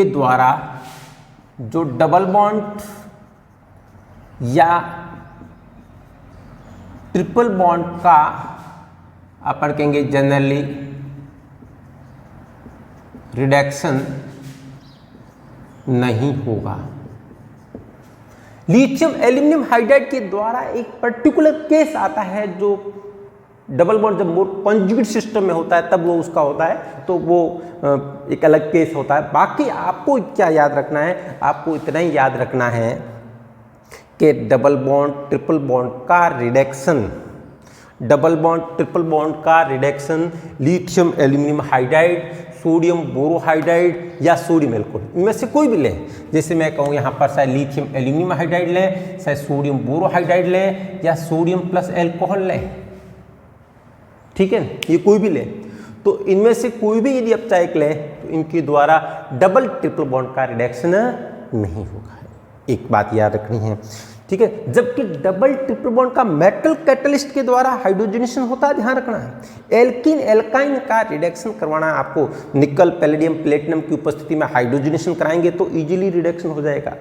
द्वारा जो डबल बॉन्ड या ट्रिपल बॉन्ड का अपन कहेंगे जनरली रिडक्शन नहीं होगा। लिथियम एल्यूमिनियम हाइड्राइड के द्वारा एक पर्टिकुलर केस आता है जो डबल बॉन्ड जब मोर कॉन्जुगेट सिस्टम में होता है तब वो उसका होता है, तो वो एक अलग केस होता है। बाकी आपको क्या याद रखना है, आपको इतना ही याद रखना है कि डबल बॉन्ड ट्रिपल बॉन्ड का reduction, double bond triple bond का reduction lithium aluminium hydride, sodium borohydride या सोडियम एल्कोहल, इनमें से कोई भी लें। जैसे मैं कहूँ यहाँ पर चाहे लिथियम एल्यूमिनियम हाइड्राइड लें, चाहे सोडियम बोरोहाइड्राइड लें या सोडियम प्लस एल्कोहल लें, ठीक है, ये कोई भी लें, तो इनमें से कोई भी यदि अपचायक लें तो इनके द्वारा डबल ट्रिपल बॉन्ड का रिडक्शन नहीं होगा। एक बात याद रखनी है, ठीक है। जबकि डबल ट्रिपल बॉन्ड का मेटल कैटलिस्ट के द्वारा हाइड्रोजनेशन होता है, ध्यान रखना है। एल्कीन एल्काइन का रिडक्शन करवाना है आपको, निकल पैलेडियम प्लेटिनम की उपस्थिति में हाइड्रोजनेशन कराएंगे तो इजीली रिडक्शन हो जाएगा,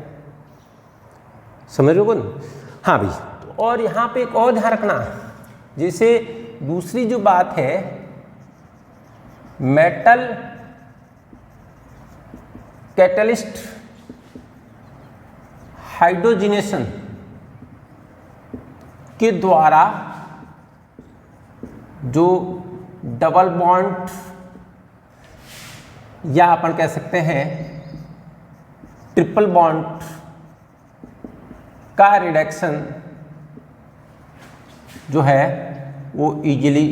समझ रहे हो ना? हाँ भाई, और यहाँ पे एक और ध्यान रखना, जैसे दूसरी जो बात है मेटल कैटलिस्ट हाइड्रोजनेशन के द्वारा जो डबल बॉन्ड या अपन कह सकते हैं ट्रिपल बॉन्ड का रिडक्शन जो है वो इजीली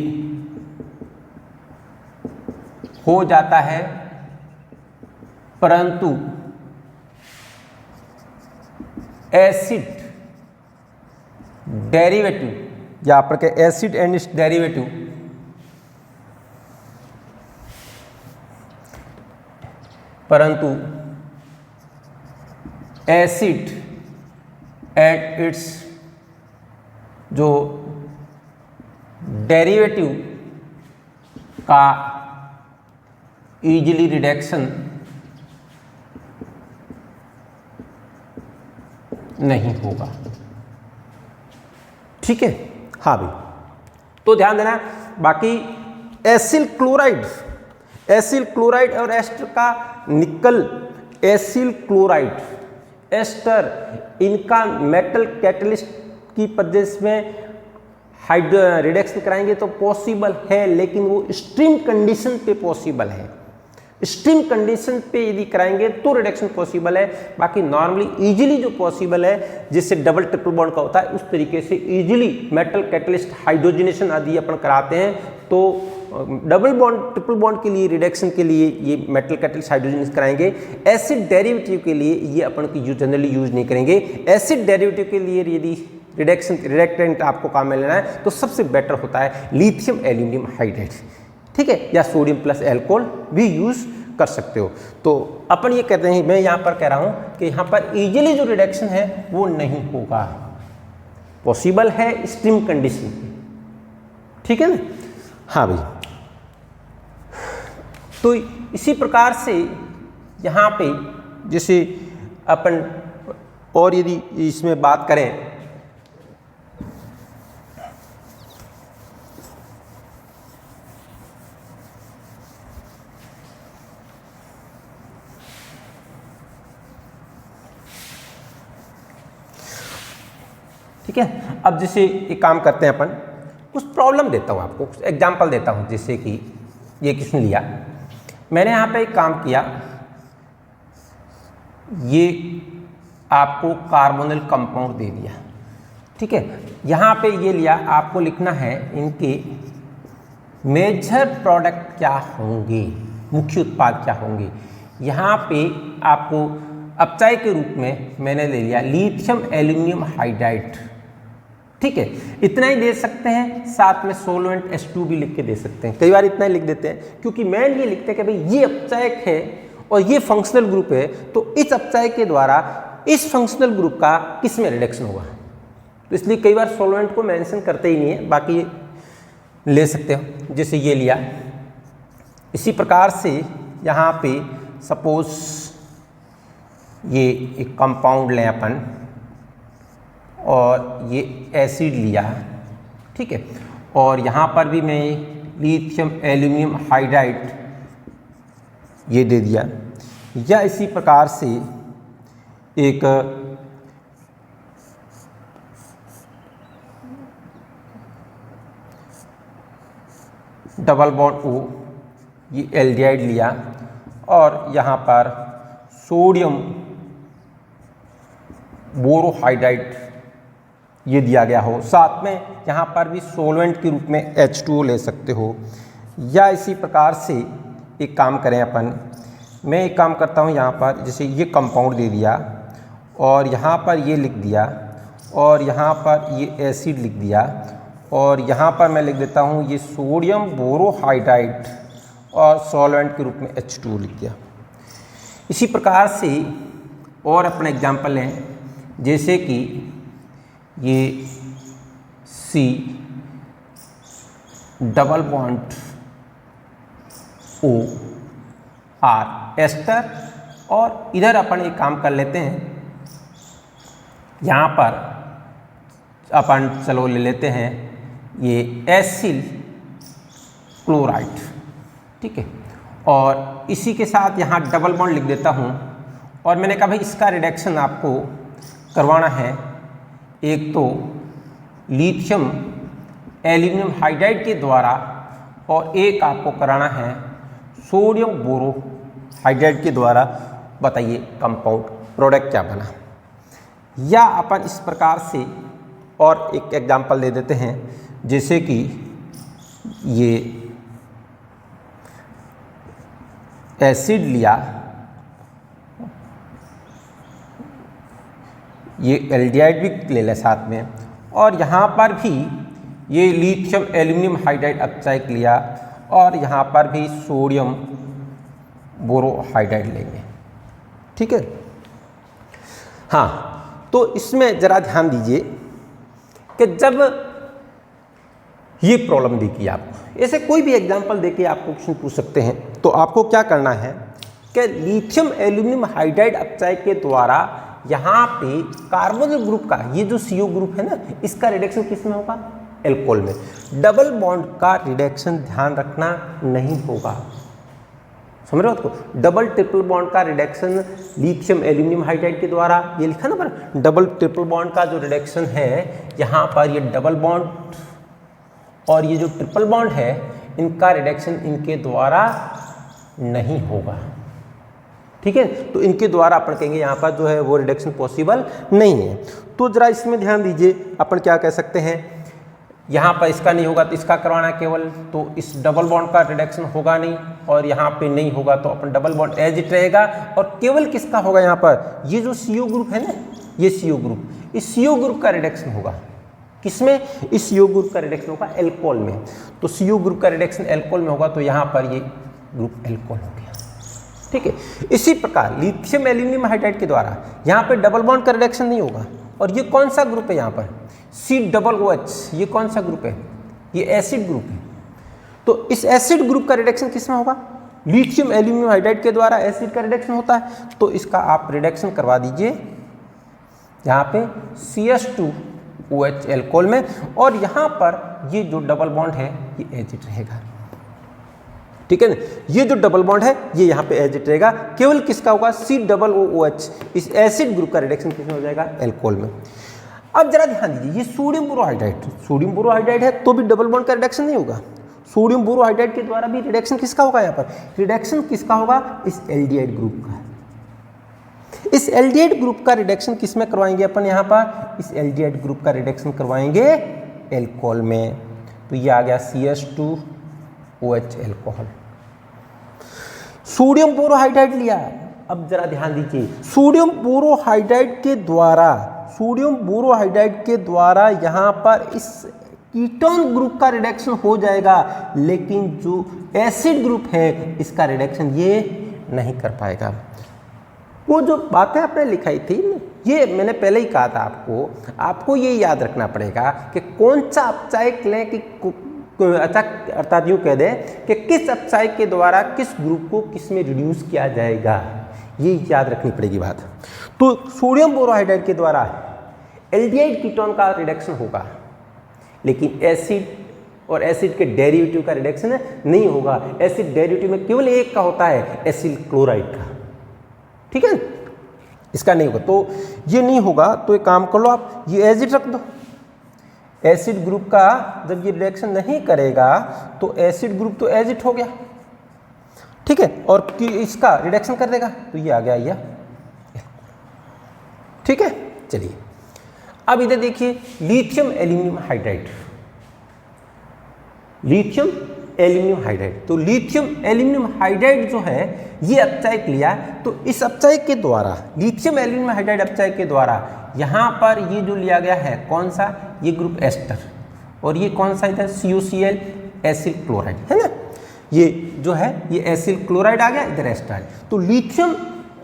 हो जाता है, परंतु एसिड डेरिवेटिव या पर के एसिड एंड इट्स डेरिवेटिव परंतु एसिड एंड इट्स जो डेरिवेटिव का इजीली रिडक्शन नहीं होगा, ठीक है। हाँ भाई, तो ध्यान देना। बाकी एसिल क्लोराइड और एस्टर का निकल एसिल क्लोराइड एस्टर, इनका मेटल कैटलिस्ट की प्रदेश में रिडक्शन कराएंगे तो पॉसिबल है, लेकिन वो स्ट्रीम कंडीशन पे पॉसिबल है। स्ट्रीम कंडीशन पे यदि कराएंगे तो रिडक्शन पॉसिबल है, बाकी नॉर्मली इजीली जो पॉसिबल है जिससे डबल ट्रिपल बॉन्ड का होता है उस तरीके से इजीली मेटल कैटलिस्ट हाइड्रोजनेशन आदि अपन कराते हैं। तो डबल बॉन्ड ट्रिपल बॉन्ड के लिए रिडक्शन के लिए ये मेटल कैटलिस्ट हाइड्रोजनेशन कराएंगे। एसिड डेरिवेटिव के लिए ये अपन की जनरली यूज नहीं करेंगे। एसिड डेरिवेटिव के लिए यदि रिडक्शन रिडक्टेंट आपको काम में लेना है तो सबसे बेटर होता है लिथियम एल्यूमिनियम हाइड्राइड, ठीक है, या सोडियम प्लस एल्कोहल भी यूज कर सकते हो। तो अपन ये कहते हैं, मैं यहाँ पर कह रहा हूँ कि यहाँ पर इजीली जो रिडक्शन है वो नहीं होगा, पॉसिबल है स्ट्रीम कंडीशन, ठीक है ना। हाँ भाई, तो इसी प्रकार से यहाँ पे जैसे अपन और यदि इसमें बात करें ठीक है। अब जैसे एक काम करते हैं अपन, कुछ प्रॉब्लम देता हूँ आपको, कुछ एग्जाम्पल देता हूँ। जैसे कि ये किसने लिया, मैंने यहाँ पे एक काम किया, ये आपको कार्बोनिल कंपाउंड दे दिया, ठीक है। यहाँ पे ये लिया, आपको लिखना है इनके मेजर प्रोडक्ट क्या होंगे, मुख्य उत्पाद क्या होंगे। यहाँ पे आपको अपचय के रूप में मैंने ले लिया लिथियम एल्यूमिनियम हाइड्राइड, ठीक है। इतना ही दे सकते हैं, साथ में सोलवेंट H2 भी लिख के दे सकते हैं। कई बार इतना ही लिख देते हैं, क्योंकि मेन ये लिखते हैं कि भाई ये अपचयक है और ये फंक्शनल ग्रुप है, तो इस अपचय के द्वारा इस फंक्शनल ग्रुप का किस में रिडक्शन होगा। तो इसलिए कई बार सोलवेंट को मेंशन करते ही नहीं है, बाकी ले सकते हो। जैसे ये लिया, इसी प्रकार से यहाँ पे सपोज ये एक कंपाउंड लें अपन और ये एसिड लिया, ठीक है। और यहाँ पर भी मैं लिथियम एल्यूमिनियम हाइड्राइड ये दे दिया, या इसी प्रकार से एक डबल बॉन्ड O ये एल्डिहाइड लिया और यहाँ पर सोडियम बोरोहाइड्राइड ये दिया गया हो, साथ में यहाँ पर भी सोलवेंट के रूप में H2O ले सकते हो। या इसी प्रकार से एक काम करें अपन, मैं एक काम करता हूँ यहाँ पर, जैसे ये कंपाउंड दे दिया और यहाँ पर ये लिख दिया और यहाँ पर ये एसिड लिख दिया और यहाँ पर मैं लिख देता हूँ ये सोडियम बोरोहाइड्राइड और सॉल्वेंट के रूप में H2O लिख दिया। इसी प्रकार से और अपना एग्जाम्पल लें, जैसे कि ये C double bond O R ester, और इधर अपन एक काम कर लेते हैं, यहाँ पर अपन चलो ले लेते हैं ये एसिल क्लोराइड, ठीक है। और इसी के साथ यहाँ डबल बॉन्ड लिख देता हूँ और मैंने कहा भाई इसका रिडक्शन आपको करवाना है, एक तो लिथियम एल्यूमिनियम हाइड्राइड के द्वारा और एक आपको कराना है सोडियम बोरोहाइड्राइड के द्वारा। बताइए कंपाउंड प्रोडक्ट क्या बना। या अपन इस प्रकार से और एक एग्जांपल दे देते हैं, जैसे कि ये एसिड लिया, ये एल्डिहाइड भी ले लें साथ में, और यहाँ पर भी ये लिथियम एल्यूमिनियम हाइड्राइड अपचायक लिया और यहाँ पर भी सोडियम बोरोहाइड्राइड लेंगे, ठीक है। हाँ, तो इसमें ज़रा ध्यान दीजिए कि जब ये प्रॉब्लम देखिए आपको, ऐसे कोई भी एग्जांपल देके आपको क्वेश्चन पूछ सकते हैं, तो आपको क्या करना है कि लिथियम एल्यूमिनियम हाइड्राइड अपचायक के द्वारा यहाँ पे कार्बोनिल ग्रुप का ये जो CO ग्रुप है ना, इसका रिडक्शन किस में होगा, एल्कोहल में। डबल बॉन्ड का रिडक्शन ध्यान रखना नहीं होगा, समझ रहे हो उसको। डबल ट्रिपल बॉन्ड का रिडक्शन लिथियम एल्यूमिनियम हाइड्राइड के द्वारा, ये लिखा ना पर डबल ट्रिपल बॉन्ड का जो रिडक्शन है यहाँ पर, ये डबल बॉन्ड और ये जो ट्रिपल बॉन्ड है इनका रिडक्शन इनके द्वारा नहीं होगा, ठीक है। तो इनके द्वारा अपन कहेंगे यहाँ पर जो है वो रिडक्शन पॉसिबल नहीं है। तो जरा इसमें ध्यान दीजिए, अपन क्या कह सकते हैं, यहाँ पर इसका नहीं होगा तो इसका करवाना केवल, तो इस डबल बॉन्ड का रिडक्शन होगा नहीं, और यहाँ पे नहीं होगा तो अपन डबल बॉन्ड एज इट रहेगा, और केवल किसका होगा यहाँ पर, ये जो CO ग्रुप है ना, ये CO ग्रुप, इस CO ग्रुप का रिडक्शन होगा किसमें, इस CO ग्रुप का रिडक्शन होगा एल्कोहल में। तो CO ग्रुप का रिडक्शन एल्कोहल में होगा तो यहाँ पर ये ग्रुप एल्कोहल हो गया, ठीक है। इसी प्रकार लिथियम एल्यूमिनियम हाइड्राइड के द्वारा यहाँ पे डबल बॉन्ड का रिडक्शन नहीं होगा, और ये कौन सा ग्रुप है यहाँ पर, COOH, ये कौन सा ग्रुप है, ये एसिड ग्रुप है। तो इस एसिड ग्रुप का रिडक्शन किस में होगा, लिथियम एल्यूमिनियम हाइड्राइड के द्वारा एसिड का रिडक्शन होता है, तो इसका आप रिडक्शन करवा दीजिए यहाँ पे CH2OH एल्कोहल में, और यहाँ पर ये जो डबल बॉन्ड है ये एज इट रहेगा, ठीक है ना। ये जो डबल बॉन्ड है ये यहाँ पे एज इट रहेगा, केवल किसका होगा, COOH, इस एसिड ग्रुप का रिडक्शन किसमें हो जाएगा, एल्कोहल में। अब जरा ध्यान दीजिए, ये सोडियम बोरोहाइड्राइड है तो भी डबल बॉन्ड का रिडक्शन नहीं होगा। सोडियम बोरोहाइड्राइड के द्वारा भी रिडक्शन किसका होगा? यहाँ पर रिडक्शन किसका होगा? इस एल्डिहाइड ग्रुप का। इस एल्डिहाइड ग्रुप का रिडक्शन किस में करवाएंगे अपन? यहाँ पर इस एल्डिहाइड ग्रुप का रिडक्शन करवाएंगे एल्कोहल में। तो ये आ गया CH2OH एल्कोहल। सोडियम बोरोहाइड्राइड लिया। अब जरा ध्यान दीजिए, सोडियम बोरोहाइड्राइड के द्वारा यहाँ पर इस कीटोन ग्रुप का रिडक्शन हो जाएगा, लेकिन जो एसिड ग्रुप है इसका रिडक्शन ये नहीं कर पाएगा। वो जो बातें आपने लिखाई थी, ये मैंने पहले ही कहा था आपको ये याद रखना पड़ेगा कि कौन सा अपचायक लें कि अच्छा, अर्थात यूँ कह दें कि किस अपचायक के द्वारा किस ग्रुप को किस में रिड्यूस किया जाएगा, ये याद रखनी पड़ेगी बात। तो सोडियम बोरोहाइड्राइड के द्वारा एल्डिहाइड कीटोन का रिडक्शन होगा, लेकिन एसिड और एसिड के डेरिवेटिव का रिडक्शन नहीं होगा। एसिड डेरिवेटिव में केवल एक का होता है, एसिल क्लोराइड का, ठीक है, इसका नहीं होगा। तो ये नहीं होगा, तो एक काम कर लो आप, ये एसिड रख दो। एसिड ग्रुप का जब ये रिएक्शन नहीं करेगा तो एसिड ग्रुप तो एजिड हो गया, ठीक है, और इसका रिडक्शन कर देगा, तो ये आ गया ये, ठीक है। चलिए अब इधर देखिए, लिथियम एल्यूमिनियम हाइड्राइड। तो लिथियम एल्यूमिनियम हाइड्राइड जो है ये अपचायक लिया, तो इस अपचायक के द्वारा, लिथियम एल्यूमिनियम हाइड्राइड अपचायक के द्वारा यहाँ पर ये जो लिया गया है कौन सा, ये ग्रुप एस्टर, और ये कौन सा इधर CuCl एसिल क्लोराइड है ना, ये जो है ये एसिल क्लोराइड आ गया, इधर एस्टर है। तो लिथियम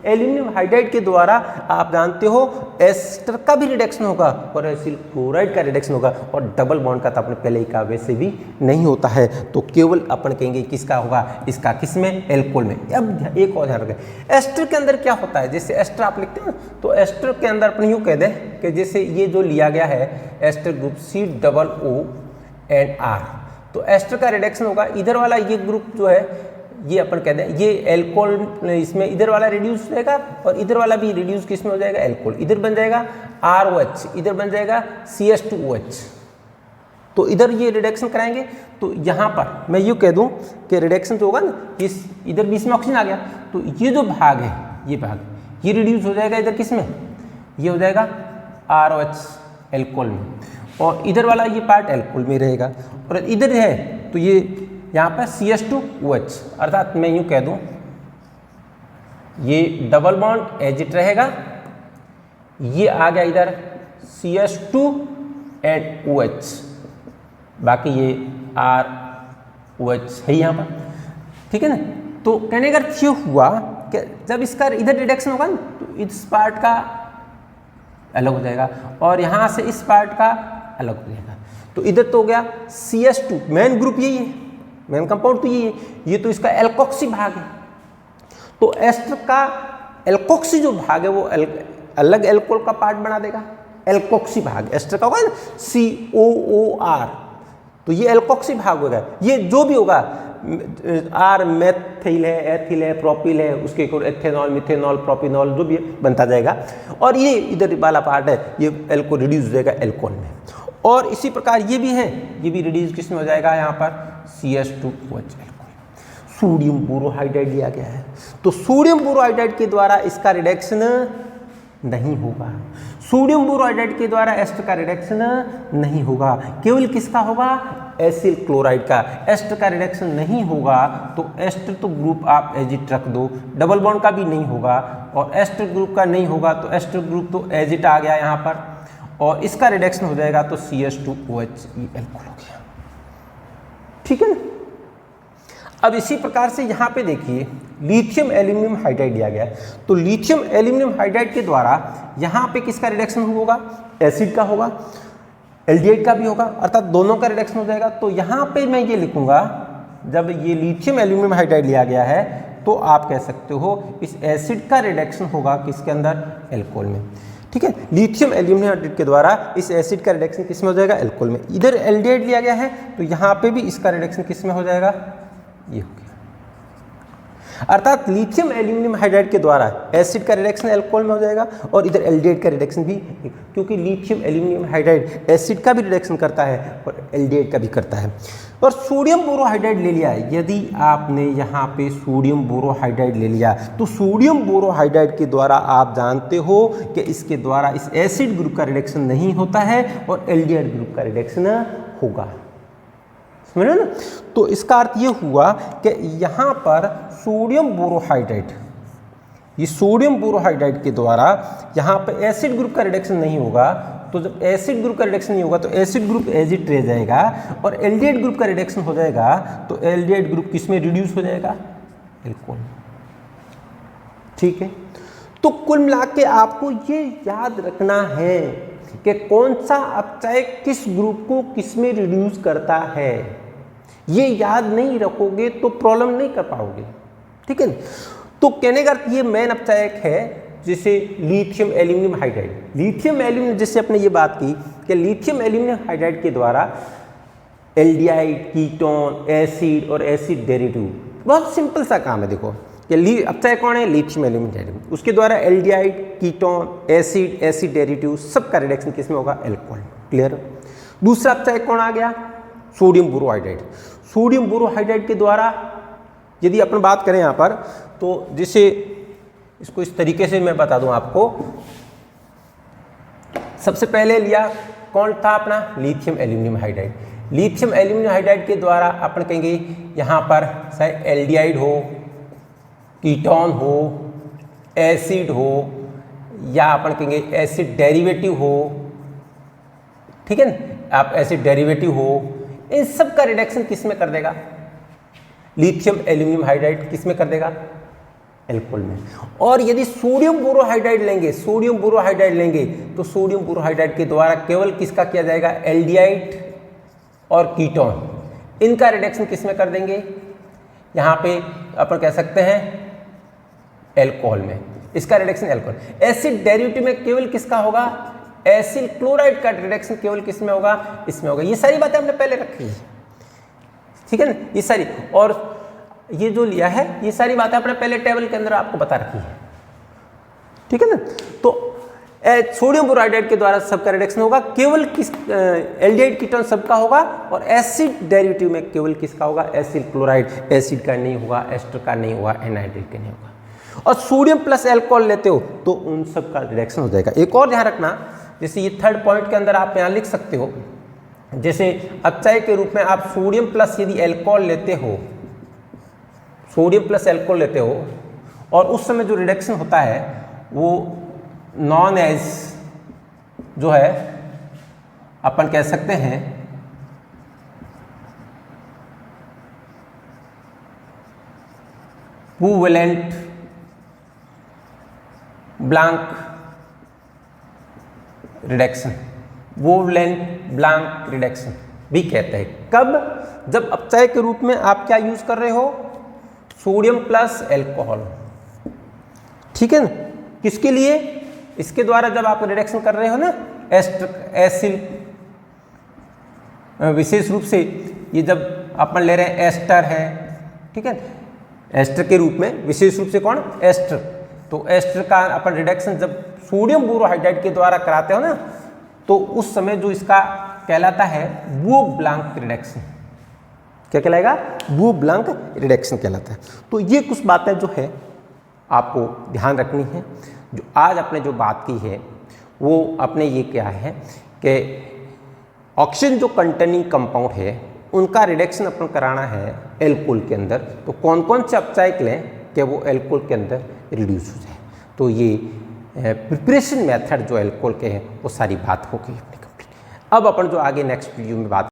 एल्यूमिनियम हाइड्राइड के द्वारा आप जानते हो एस्टर का भी रिडक्शन होगा और एसिल क्लोराइड का रिडक्शन होगा, और डबल बॉन्ड का तो आपने पहले ही कहा वैसे भी नहीं होता है, तो केवल अपन कहेंगे किसका होगा, इसका, किस में, एल्कोहल में। अब एक और ध्यान रखें, एस्टर के अंदर क्या होता है, जैसे एस्टर आप लिखते हैं तो एस्टर के अंदर अपन यूँ कह दें कि जैसे ये जो लिया गया है एस्टर ग्रुप COOR, तो एस्टर का रिडक्शन होगा, इधर वाला ये ग्रुप जो है ये अपन कहते हैं ये एल्कोहल, इसमें इधर वाला रिड्यूस रहेगा और इधर वाला भी रिड्यूस किस में हो जाएगा, एल्कोहल। इधर बन जाएगा ROH, इधर बन जाएगा CH2OH, तो इधर ये रिडक्शन कराएंगे। तो यहाँ पर मैं यूँ कह दूँ कि रिडक्शन जो होगा ना, इस इधर बीच में ऑक्सीजन आ गया, तो ये जो भाग है, ये भाग ये रिड्यूस हो जाएगा इधर किस में, ये हो जाएगा ROH एल्कोहल में, और इधर वाला ये पार्ट एल्कोहल में रहेगा, और इधर है तो ये यहाँ पर CH2OH, अर्थात मैं यूँ कह दूँ ये डबल बॉन्ड एजिड रहेगा, ये आ गया इधर CH2 and OH, बाकी ये ROH है यहाँ पर, ठीक है ना। तो कहने का अर्थ ये हुआ कि जब इसका इधर रिडक्शन होगा ना तो इस पार्ट का अलग हो जाएगा और यहाँ से इस पार्ट का अलग हो जाएगा। तो इधर तो हो गया CH2, मेन ग्रुप यही है, मेन कंपाउंड तो यही है, ये तो इसका एल्कोक्सी भाग है। तो एस्टर का एल्कोक्सी जो भाग है वो अलग एल्कोहल का पार्ट बना देगा, एल्कोक्सी भाग एस्टर का होगा ना COOR, तो ये एल्कोक्सी भाग होगा। ये जो भी होगा R मेथिल है, एथिल है, प्रोपिल है, उसके एथेनॉल, मिथेनॉल, प्रोपिनॉल जो भी बनता जाएगा, और ये इधर वाला पार्ट है ये एल्को रिड्यूस हो जाएगा एल्कोहल में। और इसी प्रकार ये भी है, ये भी रिड्यूस किस में हो जाएगा, यहाँ पर CH2OH एल्कोहल। सोडियम बोरोहाइड्राइड लिया गया है, तो सोडियम बोरोहाइड्राइड के द्वारा इसका रिडक्शन नहीं होगा, सोडियम बोरोहाइड्राइड के द्वारा एस्टर का रिडक्शन नहीं होगा, केवल किसका होगा, एसिल क्लोराइड का। एस्टर का रिडक्शन नहीं होगा तो एस्टर तो ग्रुप आप एजिड रख दो, डबल बॉन्ड का भी नहीं होगा, और एस्टर ग्रुप का नहीं होगा तो एस्टर ग्रुप तो एजिड आ गया यहाँ पर, और इसका रिडक्शन हो जाएगा तो CH2OH एल्कोहल हो गया, ठीक है ना। अब इसी प्रकार से यहाँ पे देखिए लिथियम एल्यूमिनियम हाइड्राइड दिया गया है, तो लिथियम एल्यूमिनियम हाइड्राइड के द्वारा यहाँ पे किसका रिडक्शन होगा, एसिड का होगा, एल्डिहाइड का भी होगा, अर्थात दोनों का रिडक्शन हो जाएगा। तो यहाँ पे मैं ये लिखूंगा, जब ये लिथियम एल्यूमिनियम हाइड्राइड लिया गया है तो आप कह सकते हो इस एसिड का रिडक्शन होगा किसके अंदर, एल्कोहल में, ठीक है। लिथियम एल्यूमिनियम हाइड्राइड के द्वारा इस एसिड का रिडक्शन किस में हो जाएगा, एल्कोहल में। इधर एल्डिहाइड लिया गया है तो यहाँ पे भी इसका रिडक्शन किस में हो जाएगा, ये हो गया। अर्थात लिथियम एल्यूमिनियम हाइड्राइड के द्वारा एसिड का रिडक्शन अल्कोहल में हो जाएगा और इधर एल्डिहाइड का रिडक्शन भी, क्योंकि लिथियम एल्यूमिनियम हाइड्राइड एसिड का भी रिडक्शन करता है और एल्डिहाइड का भी करता है। और सोडियम बोरोहाइड्राइड ले लिया, यदि आपने यहाँ पे सोडियम बोरोहाइड्राइड ले लिया तो सोडियम बोरोहाइड्राइड के द्वारा आप जानते हो कि इसके द्वारा इस एसिड ग्रुप का रिडक्शन नहीं होता है और एल्डिहाइड ग्रुप का रिडक्शन होगा। समझ ना? तो इसका अर्थ ये हुआ कि यहाँ पर सोडियम बोरोहाइड्राइड, ये सोडियम बोरोहाइड्राइड के द्वारा यहाँ पर एसिड ग्रुप का रिडक्शन नहीं होगा। तो जब एसिड ग्रुप का रिडक्शन नहीं होगा तो एसिड ग्रुप एज इट रह जाएगा और एल्डिहाइड ग्रुप का रिडक्शन हो जाएगा तो एल्डिहाइड ग्रुप किस में रिड्यूस हो जाएगा? अल्कोहल। ठीक है, तो कुल मिला के आपको ये याद रखना है कि कौन सा अपचय किस ग्रुप को किस में रिड्यूस करता है। ये याद नहीं रखोगे तो प्रॉब्लम नहीं कर पाओगे। ठीक है, तो कहने का अर्थ ये मेन अपचयक है जैसे lithium aluminium hydride. Lithium aluminium, जैसे अपने ये बात की कि लिथियम एल्यूमिनियम हाइड्राइड के द्वारा एल्डिहाइड, कीटोन, एसिड और एसिड डेरिवेटिव, बहुत सिंपल सा काम है। देखो कि अपचय कौन है? Lithium aluminium hydride. उसके द्वारा aldehyde, ketone, acid, acid derivative सब का रिडक्शन किस में होगा? अल्कोहल। क्लियर? दूसरा अपचय कौन आ गया? Sodium borohydride. सोडियम बोरोहाइड्राइड के द्वारा यदि अपन बात करें यहाँ पर, तो जैसे इसको इस तरीके से मैं बता दूं आपको। सबसे पहले लिया कौन था अपना? Lithium aluminium hydride. Lithium aluminium hydride के द्वारा अपन कहेंगे यहाँ पर चाहे एल्डिहाइड हो, कीटोन हो, एसिड हो, या अपन कहेंगे एसिड डेरिवेटिव हो। ठीक है ना, आप एसिड डेरिवेटिव हो, इन सब का रिडक्शन किस में कर देगा? लिथियम एल्यूमिनियम हाइड्राइड किस में कर देगा? अल्कोहल में। और यदि सोडियम बोरोहाइड्राइड लेंगे, सोडियम बोरोहाइड्राइड लेंगे तो सोडियम बोरोहाइड्राइड के द्वारा केवल किसका किया जाएगा? एल्डिहाइड और कीटोन, इनका रिडक्शन किस में कर देंगे? यहाँ पे अपन कह सकते हैं अल्कोहल में, इसका रिडक्शन अल्कोहल। एसिड डेरिवेटिव में केवल किसका होगा? एसिल क्लोराइड का रिडक्शन केवल किस में होगा? इसमें होगा। ये सारी बातें हमने पहले रखी है। ठीक है ना, ये सारी, और ये जो लिया है ये सारी बातें अपने पहले टेबल के अंदर आपको बता रखी है। ठीक है ना, तो सोडियम बोरोहाइड्राइड के द्वारा सबका रिडक्शन होगा, केवल किस एल्डिहाइड कीटोन सबका होगा, और एसिड डेरिवेटिव में केवल किसका होगा? एसिल क्लोराइड, एसिड का नहीं होगा, एस्टर का नहीं होगा, एनाइड्राइड का नहीं होगा। और सोडियम प्लस अल्कोहल लेते हो तो उन सब का रिडक्शन हो जाएगा। एक और ध्यान रखना, जैसे ये थर्ड पॉइंट के अंदर आप यहाँ लिख सकते हो, जैसे अपचय के रूप में आप सोडियम प्लस यदि अल्कोहल लेते हो, सोडियम प्लस अल्कोहल लेते हो, और उस समय जो रिडक्शन होता है वो नॉन एज जो है अपन कह सकते हैं covalent blank reduction, covalent blank reduction भी कहते हैं। कब? जब अपचय के रूप में आप क्या यूज कर रहे हो? Sodium plus alcohol. ठीक है ना, किसके लिए? इसके द्वारा जब आप रिडक्शन कर रहे हो ना एस्टर, एसिल, विशेष रूप से ये जब अपन ले रहे हैं एस्टर है, ठीक है, एस्टर के रूप में विशेष रूप से कौन? एस्टर। तो एस्टर का अपन रिडक्शन जब सोडियम बोरोहाइड्राइड के द्वारा कराते हो ना, तो उस समय जो इसका कहलाता है वो ब्लैंक रिडक्शन। क्या कहलाएगा? वो ब्लैंक रिडक्शन कहलाता है। तो ये कुछ बातें जो है आपको ध्यान रखनी है। जो आज आपने जो बात की है वो अपने ये क्या है कि ऑक्सीजन जो कंटेनिंग कंपाउंड है उनका रिडक्शन अपन कराना है एल्कोहल के अंदर, तो कौन कौन से अपचायक लें कि वो एल्कोहल के अंदर रिड्यूस हो जाए। तो ये प्रिपरेशन मेथड जो एल्कोहल के हैं वो सारी बात हो गई अपनी कंप्लीट। अब अपन जो आगे नेक्स्ट वीडियो में बात